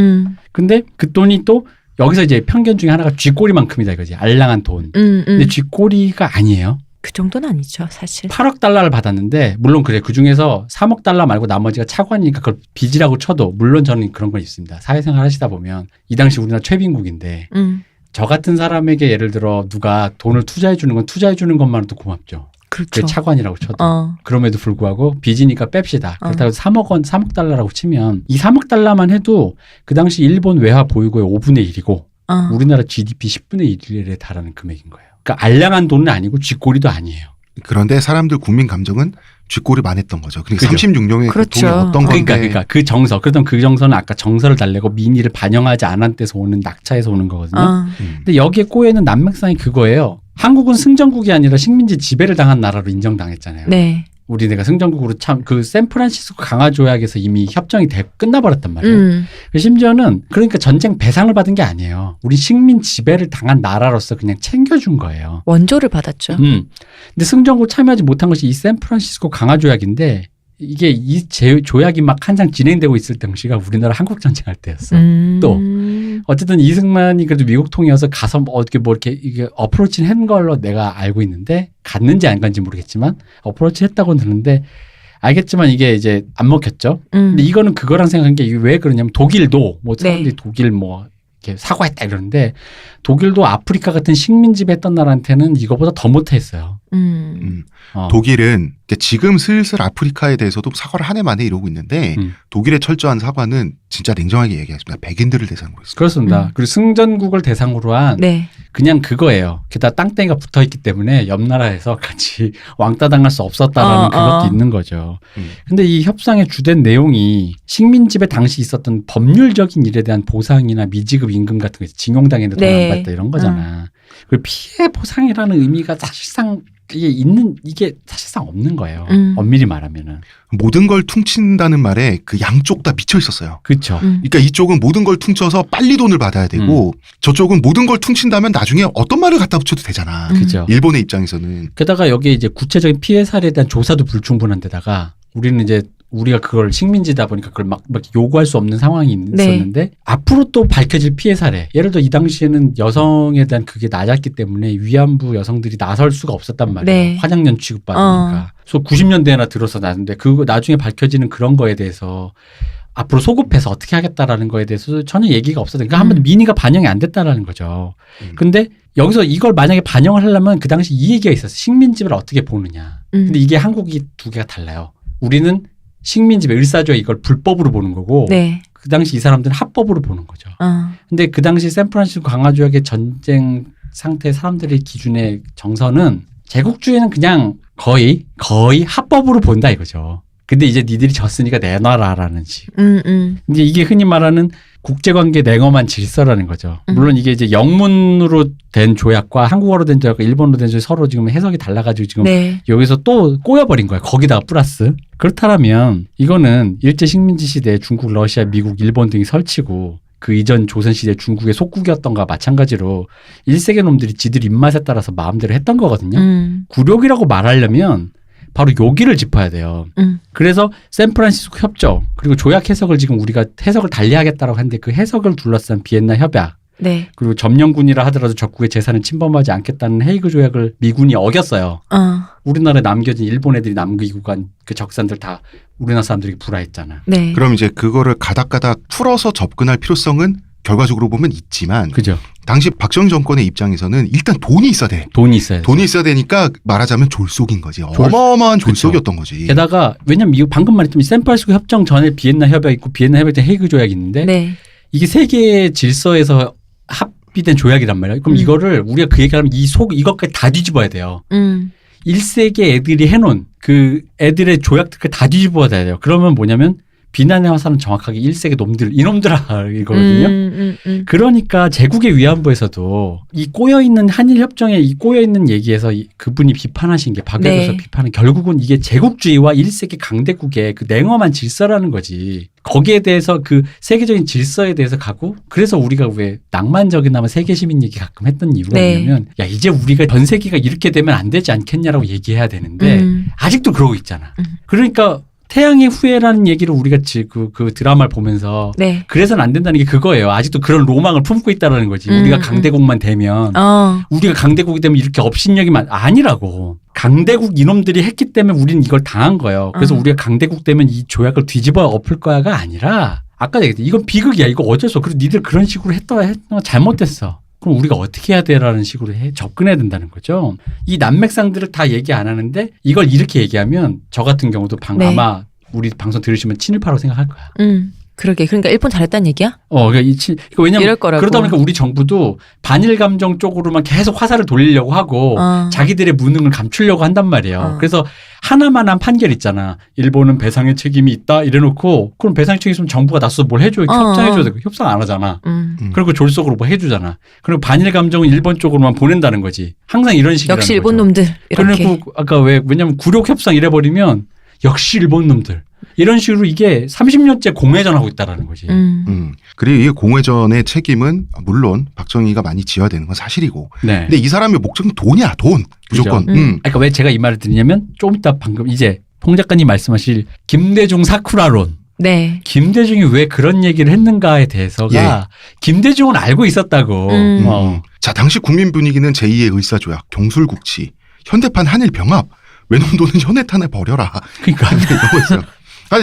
근데 그 돈이 또 여기서 이제 편견 중에 하나가 쥐꼬리만큼이다 이거지. 알량한 돈. 근데 쥐꼬리가 아니에요. 그 정도는 아니죠, 사실. 8억 달러를 받았는데 물론 그래 그중에서 3억 달러 말고 나머지가 차관이니까 그걸 빚이라고 쳐도 물론 저는 그런 건 있습니다. 사회생활 하시다 보면 이 당시 우리나라 최빈국인데 저 같은 사람에게 예를 들어 누가 돈을 투자해 주는 건 투자해 주는 것만으로도 고맙죠. 그렇죠. 그게 차관이라고 쳐도. 그럼에도 불구하고 빚이니까 뺍시다. 그렇다고 3억 달러라고 치면 이 3억 달러만 해도 그 당시 일본 외화 보유고의 5분의 1이고 우리나라 GDP 10분의 1에 달하는 금액인 거예요. 그러니까 알량한 돈은 아니고 쥐꼬리도 아니에요. 그런데 사람들 국민 감정은 쥐꼬리만 했던 거죠. 그러니까 그죠. 36년의 그렇죠. 고통이 어떤 건데. 그러니까 그 정서. 그러던 그 정서는 아까 정서를 달래고 민의를 반영하지 않은 데서 오는 낙차에서 오는 거거든요. 근데 여기에 꼬여있는 난맥상이 그거예요. 한국은 승전국이 아니라 식민지 지배를 당한 나라로 인정당했잖아요. 네. 우리네가 승전국으로 참 그 샌프란시스코 강화 조약에서 이미 협정이 끝나버렸단 말이에요. 심지어는 그러니까 전쟁 배상을 받은 게 아니에요. 우리 식민 지배를 당한 나라로서 그냥 챙겨준 거예요. 원조를 받았죠. 근데 승전국 참여하지 못한 것이 이 샌프란시스코 강화 조약인데 이게 이 조약이 막 한창 진행되고 있을 당시가 우리나라 한국 전쟁할 때였어. 또 어쨌든 이승만이 그래도 미국 통이어서 가서 어떻게 뭐 이렇게 이게 어프로치를 한 걸로 내가 알고 있는데 갔는지 안 간지 모르겠지만 어프로치 했다고 들었는데 알겠지만 이게 이제 안 먹혔죠. 근데 이거는 그거랑 생각한 게 이게 왜 그러냐면 독일도 뭐 사람들이 네. 독일 뭐 이렇게 사과했다 이러는데 독일도 아프리카 같은 식민 지배했던 나라한테는 이거보다 더 못했어요. 독일은 지금 슬슬 아프리카에 대해서도 사과를 한 해 만에 이러고 있는데 독일의 철저한 사과는 진짜 냉정하게 얘기하겠습니다. 백인들을 대상으로 했습니다. 그렇습니다. 그리고 승전국을 대상으로 한 네. 그냥 그거예요. 게다가 땅덩이가 붙어있기 때문에 옆 나라에서 같이 왕따 당할 수 없었다라는 그것도 있는 거죠. 근데 이 협상의 주된 내용이 식민지배 당시 있었던 법률적인 일에 대한 보상이나 미지급 임금 같은 거 있어요. 징용당했는데 돈 안 받다 이런 거잖아. 그리고 피해 보상이라는 의미가 사실상 이게 사실상 없는 거예요. 엄밀히 말하면은. 모든 걸 퉁친다는 말에 그 양쪽 다 미쳐 있었어요. 그렇죠. 그러니까 이쪽은 모든 걸 퉁쳐서 빨리 돈을 받아야 되고 저쪽은 모든 걸 퉁친다면 나중에 어떤 말을 갖다 붙여도 되잖아. 그죠. 일본의 입장에서는. 게다가 여기에 이제 구체적인 피해 사례에 대한 조사도 불충분한 데다가 우리는 이제 우리가 그걸 식민지다 보니까 그걸 막 요구할 수 없는 상황이 있었는데 네. 앞으로 또 밝혀질 피해 사례. 예를 들어 이 당시에는 여성에 대한 그게 낮았기 때문에 위안부 여성들이 나설 수가 없었단 말이에요. 네. 화장년 취급받으니까. 그래서 90년대나 들어서 나는데 그거 나중에 밝혀지는 그런 거에 대해서 앞으로 소급해서 어떻게 하겠다라는 거에 대해서 전혀 얘기가 없었던 그러니까 한번 민의가 반영이 안 됐다라는 거죠. 근데 여기서 이걸 만약에 반영을 하려면 그 당시 이 얘기가 있었어요. 식민지배를 어떻게 보느냐. 근데 이게 한국이 두 개가 달라요. 우리는 식민지배, 을사조에 이걸 불법으로 보는 거고 네. 그 당시 이 사람들은 합법으로 보는 거죠. 근데 그 당시 샌프란시스코 강화조약의 전쟁 상태 사람들의 기준의 정서는 제국주의는 그냥 거의 합법으로 본다 이거죠. 근데 이제 니들이 졌으니까 내놔라라는 식. 근데 이게 흔히 말하는 국제관계 냉엄한 질서라는 거죠. 물론 이게 이제 영문으로 된 조약과 한국어로 된 조약과 일본어로 된 조약 서로 지금 해석이 달라가지고 지금 네. 여기서 또 꼬여버린 거예요. 거기다가 플러스. 그렇다면 이거는 일제 식민지 시대에 중국, 러시아, 미국, 일본 등이 설치고 그 이전 조선시대 중국의 속국이었던 거와 마찬가지로 1세계 놈들이 지들 입맛에 따라서 마음대로 했던 거거든요. 굴욕이라고 말하려면 바로 여기를 짚어야 돼요. 그래서 샌프란시스코 협정 그리고 조약 해석을 지금 우리가 해석을 달리하겠다라고 하는데 그 해석을 둘러싼 비엔나 협약 네. 그리고 점령군이라 하더라도 적국의 재산을 침범하지 않겠다는 헤이그 조약을 미군이 어겼어요. 우리나라에 남겨진 일본 애들이 남기고 간 그 적산들 다 우리나라 사람들이 불화했잖아. 네. 그럼 이제 그거를 가닥가닥 풀어서 접근할 필요성은 결과적으로 보면 있지만 그죠? 당시 박정희 정권의 입장에서는 일단 돈이 있어야 돼. 돈이 있어야 돼. 돈이 있어야 되니까 말하자면 졸속인 거지. 어마어마한 졸속이었던 거지. 게다가 왜냐면 이거 방금 말했지만 샌프란시스코 협정 전에 비엔나 협약 있고 비엔나 협약 때 헤이그 조약이 있는데 네. 이게 세계의 질서에서 합의된 조약이란 말이에요. 그럼 이거를 우리가 그 얘기하면 이것까지 다 뒤집어야 돼요. 1세기 애들이 해놓은 그 애들의 조약들을 다 뒤집어야 돼요. 그러면 뭐냐면 비난의 화살은 정확하게 1세기 놈들 이놈들아 이거거든요. 그러니까 제국의 위안부에서도 이 꼬여있는 한일협정에 이 꼬여있는 얘기에서 그분이 비판하신 게 박여교수 네. 비판은 결국은 이게 제국주의와 1세기 강대국의 그 냉엄한 질서라는 거지. 거기에 대해서 그 세계적인 질서에 대해서 가고 그래서 우리가 왜 낭만적이나마 세계 시민 얘기 가끔 했던 이유가 네. 뭐냐면 야 이제 우리가 전 세계가 이렇게 되면 안 되지 않겠냐라고 얘기해야 되는데 아직도 그러고 있잖아. 그러니까 태양의 후예라는 얘기를 우리가 그 드라마를 보면서 네. 그래서는 안 된다는 게 그거예요. 아직도 그런 로망을 품고 있다라는 거지. 우리가 강대국만 되면 우리가 강대국이 되면 이렇게 업신여기 아니라고. 강대국 이놈들이 했기 때문에 우리는 이걸 당한 거예요. 그래서 우리가 강대국 되면 이 조약을 뒤집어 엎을 거야가 아니라 아까 얘기했듯이 이건 비극이야. 이거 어쩔 수 없어. 그리고 니들 그런 식으로 했던 거 잘못됐어. 그럼 우리가 어떻게 해야 돼라는 식으로 접근해야 된다는 거죠. 이 난맥상들을 다 얘기 안 하는데 이걸 이렇게 얘기하면 저 같은 경우도 네. 아마 우리 방송 들으시면 친일파라고 생각할 거야. 그러게. 그러니까 일본 잘했다는 얘기야? 그러니까 왜냐면 이럴 거라고. 그러다 보니까 우리 정부도 반일 감정 쪽으로만 계속 화살을 돌리려고 하고 자기들의 무능을 감추려고 한단 말이에요. 그래서 하나만한 판결 있잖아. 일본은 배상의 책임이 있다 이래놓고 그럼 배상의 책임 있으면 정부가 나서서 뭘 해줘요. 협상해줘야 되고 협상 안 하잖아. 그리고 졸속으로 뭐 해주잖아. 그리고 반일 감정은 일본 쪽으로만 보낸다는 거지. 항상 이런 식이라는 역시 거죠. 일본 놈들. 이렇게. 그리고 아까 왜냐면 굴욕 협상 이래버리면 역시 일본 놈들. 이런 식으로 이게 30년째 공회전하고 있다라는 거지. 그리고 이 공회전의 책임은 물론 박정희가 많이 지어야 되는 건 사실이고. 네. 근데 이 사람의 목적은 돈이야, 돈. 무조건. 그러니까 왜 제가 이 말을 드리냐면 좀 이따 방금 이제 홍 작가님 말씀하실 김대중 사쿠라론. 네. 김대중이 왜 그런 얘기를 했는가에 대해서가 김대중은 알고 있었다고. 자, 당시 국민 분위기는 제2의 의사조약, 경술국치, 현대판 한일병합, 외놈돈은 현해탄에 버려라. 그러니까. 이러고 있어요.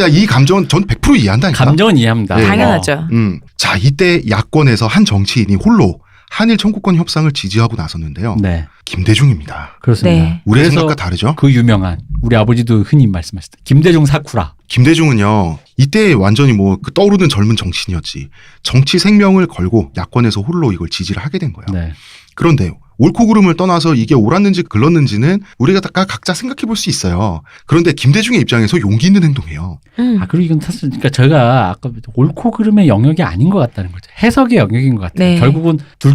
이 감정은 전 100% 이해한다니까. 감정은 이해합니다. 네. 당연하죠. 자, 이때 야권에서 한 정치인이 홀로 한일 청구권 협상을 지지하고 나섰는데요. 네. 김대중입니다. 그렇습니다. 네. 우리의 그래서 생각과 다르죠? 그 유명한 우리 아버지도 흔히 말씀하셨다. 김대중 사쿠라. 김대중은요, 이때 완전히 떠오르는 젊은 정치인이었지. 정치 생명을 걸고 야권에서 홀로 이걸 지지를 하게 된 거예요. 네. 그런데 옳고 그름을 떠나서 이게 옳았는지 글렀는지는 우리가 각자 생각해 볼 수 있어요. 그런데 김대중의 입장에서 용기 있는 행동이에요. 그리고 이건 사실 그러니까 저희가 아까 옳고 그름의 영역이 아닌 것 같다는 거죠. 해석의 영역인 것 같아요. 네. 결국은 둘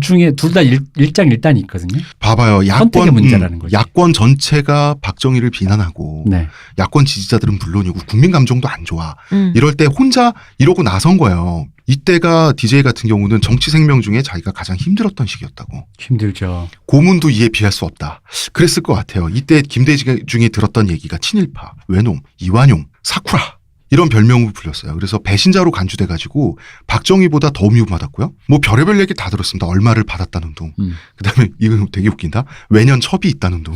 다 일장일단이 있거든요. 봐봐요. 선택의 문제라는 거죠. 야권 전체가 박정희를 비난하고 네. 야권 지지자들은 물론이고 국민 감정도 안 좋아. 이럴 때 혼자 이러고 나선 거예요. 이때가 DJ 같은 경우는 정치 생명 중에 자기가 가장 힘들었던 시기였다고. 힘들죠. 고문도 이에 비할 수 없다. 그랬을 것 같아요. 이때 김대중이 들었던 얘기가 친일파, 외놈, 이완용, 사쿠라 이런 별명을 불렸어요. 그래서 배신자로 간주돼가지고 박정희보다 더 미움받았고요. 뭐 별의별 얘기 다 들었습니다. 얼마를 받았다는 둥. 그다음에 이건 되게 웃긴다. 외년 첩이 있다는 둥.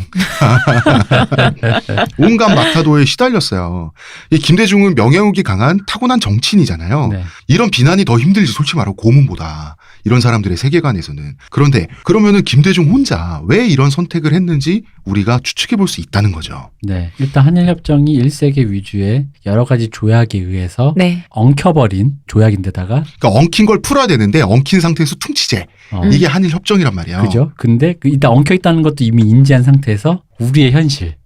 온갖 마타도에 시달렸어요. 이 김대중은 명예욕이 강한 타고난 정치인이잖아요. 네. 이런 비난이 더 힘들지 솔직히 말하고 고문보다. 이런 사람들의 세계관에서는. 그런데 그러면은 김대중 혼자 왜 이런 선택을 했는지 우리가 추측해 볼 수 있다는 거죠. 네. 일단 한일협정이 1세계 위주의 여러 가지 조약에 의해서 네. 엉켜버린 조약인데다가 그러니까 엉킨 걸 풀어야 되는데 엉킨 상태에서 퉁치재. 이게 한일협정이란 말이에요. 그죠? 근데 일단 엉켜있다는 것도 이미 인지한 상태에서 우리의 현실.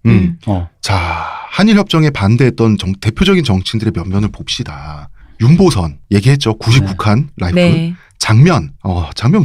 자, 한일협정에 반대했던 대표적인 정치인들의 면면을 봅시다. 윤보선 얘기했죠. 99칸 라이프. 네. 장면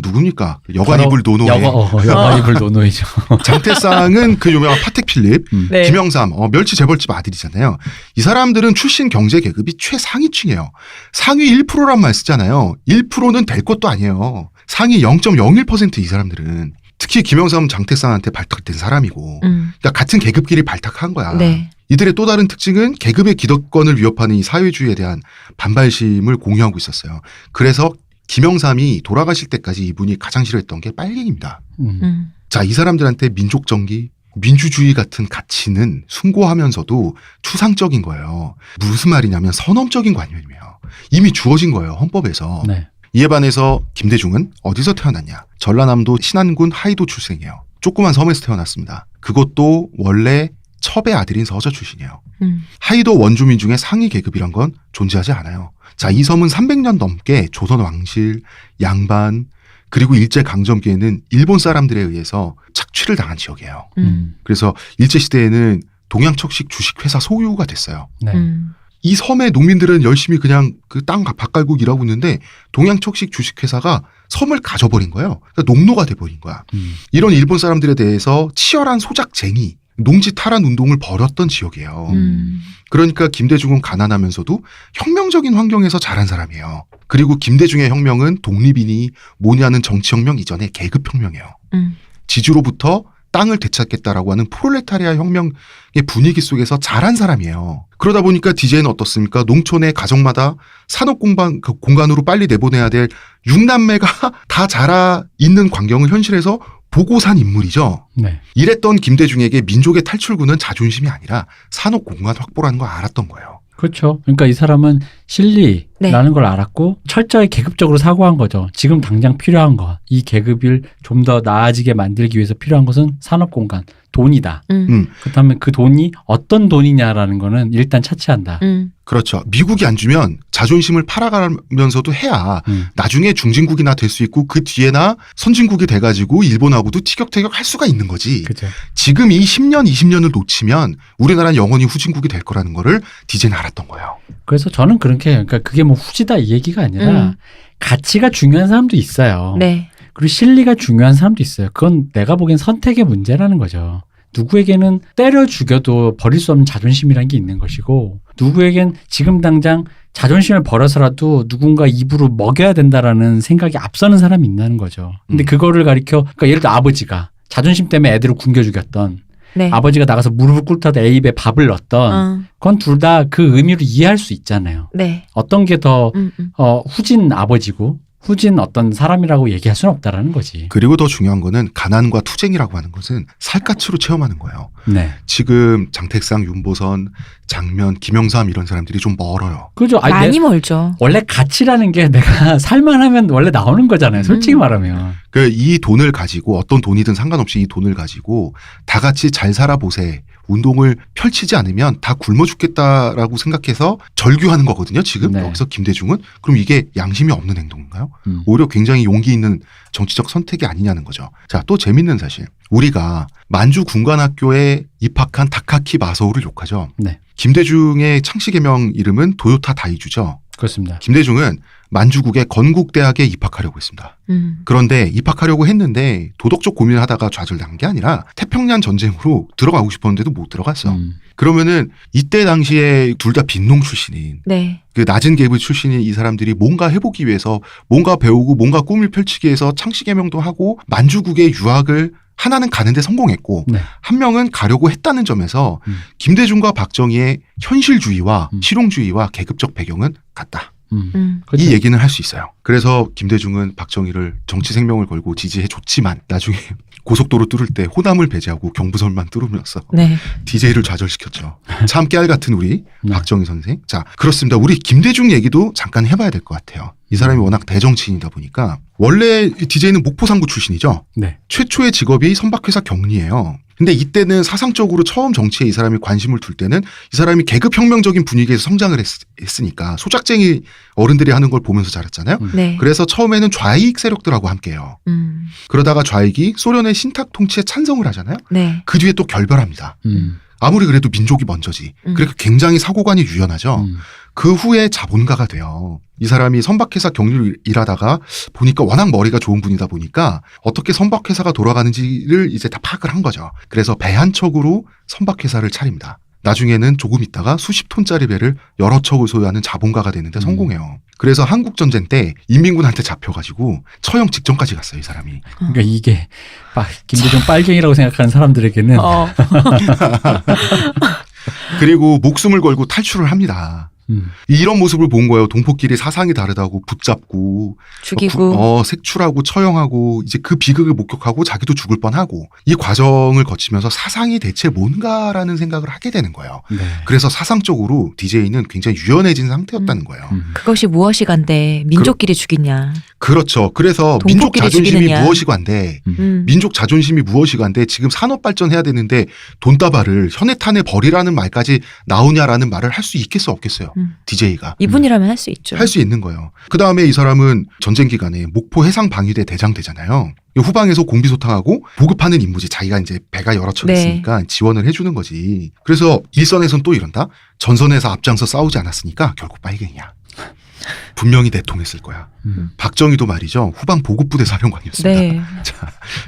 누굽니까? 여관 이불 노노에. 여관 이불 노노이죠. 장태상은 그 유명한 파텍 필립. 네. 김영삼 멸치 재벌집 아들이잖아요. 이 사람들은 출신 경제 계급이 최상위층이에요. 상위 1%란 말 쓰잖아요. 1%는 될 것도 아니에요. 상위 0.01% 이 사람들은. 특히 김영삼 장태상한테 발탁된 사람이고 그러니까 같은 계급끼리 발탁한 거야. 네. 이들의 또 다른 특징은 계급의 기득권을 위협하는 이 사회주의에 대한 반발심을 공유하고 있었어요. 그래서 김영삼이 돌아가실 때까지 이분이 가장 싫어했던 게 빨갱입니다. 자, 이 사람들한테 민족 정기, 민주주의 같은 가치는 숭고하면서도 추상적인 거예요. 무슨 말이냐면 선언적인 관념이에요. 이미 주어진 거예요, 헌법에서. 네. 이에 반해서 김대중은 어디서 태어났냐? 전라남도 신안군 하이도 출생이에요. 조그만 섬에서 태어났습니다. 그것도 원래 첩의 아들인 서자 출신이에요. 하이도 원주민 중에 상위 계급이란 건 존재하지 않아요. 자, 이 섬은 300년 넘게 조선 왕실, 양반, 그리고 일제강점기에는 일본 사람들에 의해서 착취를 당한 지역이에요. 그래서 일제시대에는 동양척식 주식회사 소유가 됐어요. 네. 이 섬의 농민들은 열심히 그냥 그 땅 밥 깔고 일하고 있는데 동양척식 주식회사가 섬을 가져버린 거예요. 그러니까 농노가 돼버린 거야. 이런 일본 사람들에 대해서 치열한 소작쟁이, 농지 탈환 운동을 벌였던 지역이에요. 그러니까 김대중은 가난하면서도 혁명적인 환경에서 자란 사람이에요. 그리고 김대중의 혁명은 독립이니 뭐냐는 정치혁명 이전의 계급혁명이에요. 지주로부터 땅을 되찾겠다라고 하는 프롤레타리아 혁명의 분위기 속에서 자란 사람이에요. 그러다 보니까 DJ는 어떻습니까? 농촌의 가정마다 공간으로 빨리 내보내야 될 6남매가 다 자라 있는 광경을 현실에서 보고 산 인물이죠. 네. 이랬던 김대중에게 민족의 탈출구는 자존심이 아니라 산업 공간 확보라는 걸 알았던 거예요. 그렇죠. 그러니까 이 사람은 실리라는 네. 걸 알았고 철저히 계급적으로 사고한 거죠. 지금 당장 필요한 거. 이 계급을 좀 더 나아지게 만들기 위해서 필요한 것은 산업공간, 돈이다. 그렇다면 그 돈이 어떤 돈이냐라는 거는 일단 차치한다. 그렇죠. 미국이 안 주면 자존심을 팔아가면서도 해야 나중에 중진국이나 될 수 있고 그 뒤에나 선진국이 돼가지고 일본하고도 티격태격 할 수가 있는 거지. 그렇죠. 지금 이 10년, 20년을 놓치면 우리나라는 영원히 후진국이 될 거라는 거를 디제는 알았던 거예요. 그래서 저는 그러니까 그게 뭐 후지다 이 얘기가 아니라 가치가 중요한 사람도 있어요. 네. 그리고 실리가 중요한 사람도 있어요. 그건 내가 보기엔 선택의 문제라는 거죠. 누구에게는 때려 죽여도 버릴 수 없는 자존심이라는 게 있는 것이고 누구에겐 지금 당장 자존심을 버려서라도 누군가 입으로 먹여야 된다라는 생각이 앞서는 사람이 있다는 거죠. 근데 그거를 가리켜 그러니까 예를 들어 아버지가 자존심 때문에 애들을 굶겨 죽였던 네. 아버지가 나가서 무릎을 꿇다가 애 입에 밥을 넣었던 그건 둘 다 그 의미로 이해할 수 있잖아요. 네. 어떤 게 더 후진 아버지고 후진 어떤 사람이라고 얘기할 수는 없다라는 거지. 그리고 더 중요한 거는 가난과 투쟁이라고 하는 것은 살갗으로 체험하는 거예요. 네. 지금 장택상, 윤보선, 장면, 김영삼 이런 사람들이 좀 멀어요. 그죠. 아니, 많이 멀죠. 원래 가치라는 게 내가 살만하면 원래 나오는 거잖아요. 솔직히 말하면. 그 이 돈을 가지고 어떤 돈이든 상관없이 이 돈을 가지고 다 같이 잘 살아보세. 운동을 펼치지 않으면 다 굶어 죽겠다라고 생각해서 절규하는 거거든요. 지금 네. 여기서 김대중은 그럼 이게 양심이 없는 행동인가요? 오히려 굉장히 용기 있는 정치적 선택이 아니냐는 거죠. 자, 또 재밌는 사실. 우리가 만주 군관학교에 입학한 다카키 마사오를 욕하죠. 네. 김대중의 창시개명 이름은 도요타 다이주죠. 그렇습니다. 김대중은 만주국의 건국대학에 입학하려고 했습니다. 그런데 입학하려고 했는데 도덕적 고민을 하다가 좌절당한 게 아니라 태평양 전쟁으로 들어가고 싶었는데도 못 들어갔어. 그러면은 이때 당시에 둘 다 빈농 출신인 네. 그 낮은 계급 출신인 이 사람들이 뭔가 해보기 위해서 뭔가 배우고 뭔가 꿈을 펼치기 위해서 창시개명도 하고 만주국의 유학을 하나는 가는데 성공했고 네. 한 명은 가려고 했다는 점에서 김대중과 박정희의 현실주의와 실용주의와 계급적 배경은 같다. 그렇죠. 이 얘기는 할 수 있어요. 그래서 김대중은 박정희를 정치 생명을 걸고 지지해 줬지만 나중에 고속도로 뚫을 때 호남을 배제하고 경부선만 뚫으면서 네. DJ를 좌절시켰죠. 참 깨알 같은 우리 네. 박정희 선생. 자, 그렇습니다. 우리 김대중 얘기도 잠깐 해봐야 될 것 같아요. 이 사람이 워낙 대정치인이다 보니까 원래 DJ는 목포상구 출신이죠. 네. 최초의 직업이 선박회사 경리예요. 근데 이때는 사상적으로 처음 정치에 이 사람이 관심을 둘 때는 이 사람이 계급혁명적인 분위기에서 성장을 했으니까 소작쟁이 어른들이 하는 걸 보면서 자랐잖아요. 네. 그래서 처음에는 좌익 세력들하고 함께해요. 그러다가 좌익이 소련의 신탁 통치에 찬성을 하잖아요. 네. 그 뒤에 또 결별합니다. 아무리 그래도 민족이 먼저지. 그러니까 굉장히 사고관이 유연하죠. 그 후에 자본가가 돼요. 이 사람이 선박회사 경리를 일하다가 보니까 워낙 머리가 좋은 분이다 보니까 어떻게 선박회사가 돌아가는지를 이제 다 파악을 한 거죠. 그래서 배 한 척으로 선박회사를 차립니다. 나중에는 조금 있다가 수십 톤짜리 배를 여러 척을 소유하는 자본가가 되는데 성공해요. 그래서 한국전쟁 때 인민군한테 잡혀가지고 처형 직전까지 갔어요, 이 사람이. 그러니까 이게 김대중 빨갱이라고 생각하는 사람들에게는 그리고 목숨을 걸고 탈출을 합니다. 이런 모습을 본 거예요. 동포끼리 사상이 다르다고 붙잡고 죽이고 색출하고 처형하고 이제 그 비극을 목격하고 자기도 죽을 뻔하고 이 과정을 거치면서 사상이 대체 뭔가라는 생각을 하게 되는 거예요. 네. 그래서 사상적으로 DJ는 굉장히 유연해진 상태였다는 거예요. 그것이 무엇이간데 민족끼리 죽이냐. 그렇죠. 그래서 민족 동포끼리 자존심이 죽이느냐. 무엇이간데 민족 자존심이 무엇이간데 지금 산업 발전해야 되는데 돈다발을 현해탄에 버리라는 말까지 나오냐라는 말을 할 수 있겠어 없겠어요. DJ가. 이분이라면 할 수 있죠. 할 수 있는 거예요. 그 다음에 이 사람은 전쟁 기간에 목포 해상방위대 대장 되잖아요. 후방에서 공비소탕하고 보급하는 임무지. 자기가 이제 배가 여러 척 네. 있으니까 지원을 해주는 거지. 그래서 일선에선 또 이런다. 전선에서 앞장서 싸우지 않았으니까 결국 빨갱이야. 분명히 내통했을 거야. 박정희도 말이죠. 후방 보급부대 사령관이었습니다. 네. 자,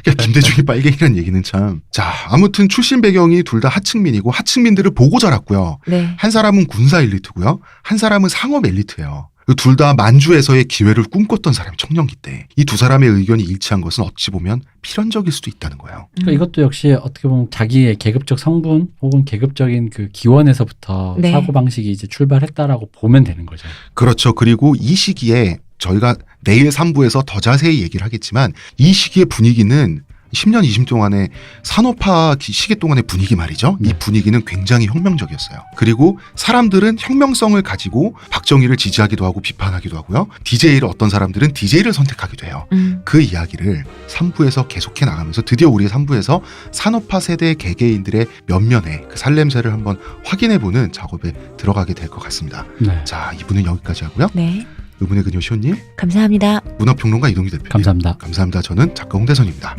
그러니까 김대중이 빨갱이라는 얘기는 참. 자, 아무튼 출신 배경이 둘 다 하층민이고 하층민들을 보고 자랐고요. 네. 한 사람은 군사 엘리트고요. 한 사람은 상업 엘리트예요. 둘 다 만주에서의 기회를 꿈꿨던 사람이 청년기 때. 이 두 사람의 의견이 일치한 것은 어찌 보면 필연적일 수도 있다는 거예요. 그러니까 이것도 역시 어떻게 보면 자기의 계급적 성분 혹은 계급적인 그 기원에서부터 네. 사고방식이 이제 출발했다라고 보면 되는 거죠. 그렇죠. 그리고 이 시기에 저희가 내일 3부에서 더 자세히 얘기를 하겠지만 이 시기의 분위기는 10년, 20년 동안의 산업화 시기 동안의 분위기 말이죠. 이 분위기는 굉장히 혁명적이었어요. 그리고 사람들은 혁명성을 가지고 박정희를 지지하기도 하고 비판하기도 하고요. DJ를 어떤 사람들은 DJ를 선택하기도 해요. 그 이야기를 3부에서 계속해 나가면서 드디어 우리 3부에서 산업화 세대 개개인들의 면면의 그 살냄새를 한번 확인해보는 작업에 들어가게 될 것 같습니다. 네. 자, 2부는 여기까지 하고요. 네. 의문의 그녀 시온님, 감사합니다. 문화평론가 이동규 대표님. 감사합니다. 감사합니다. 저는 작가 홍대선입니다.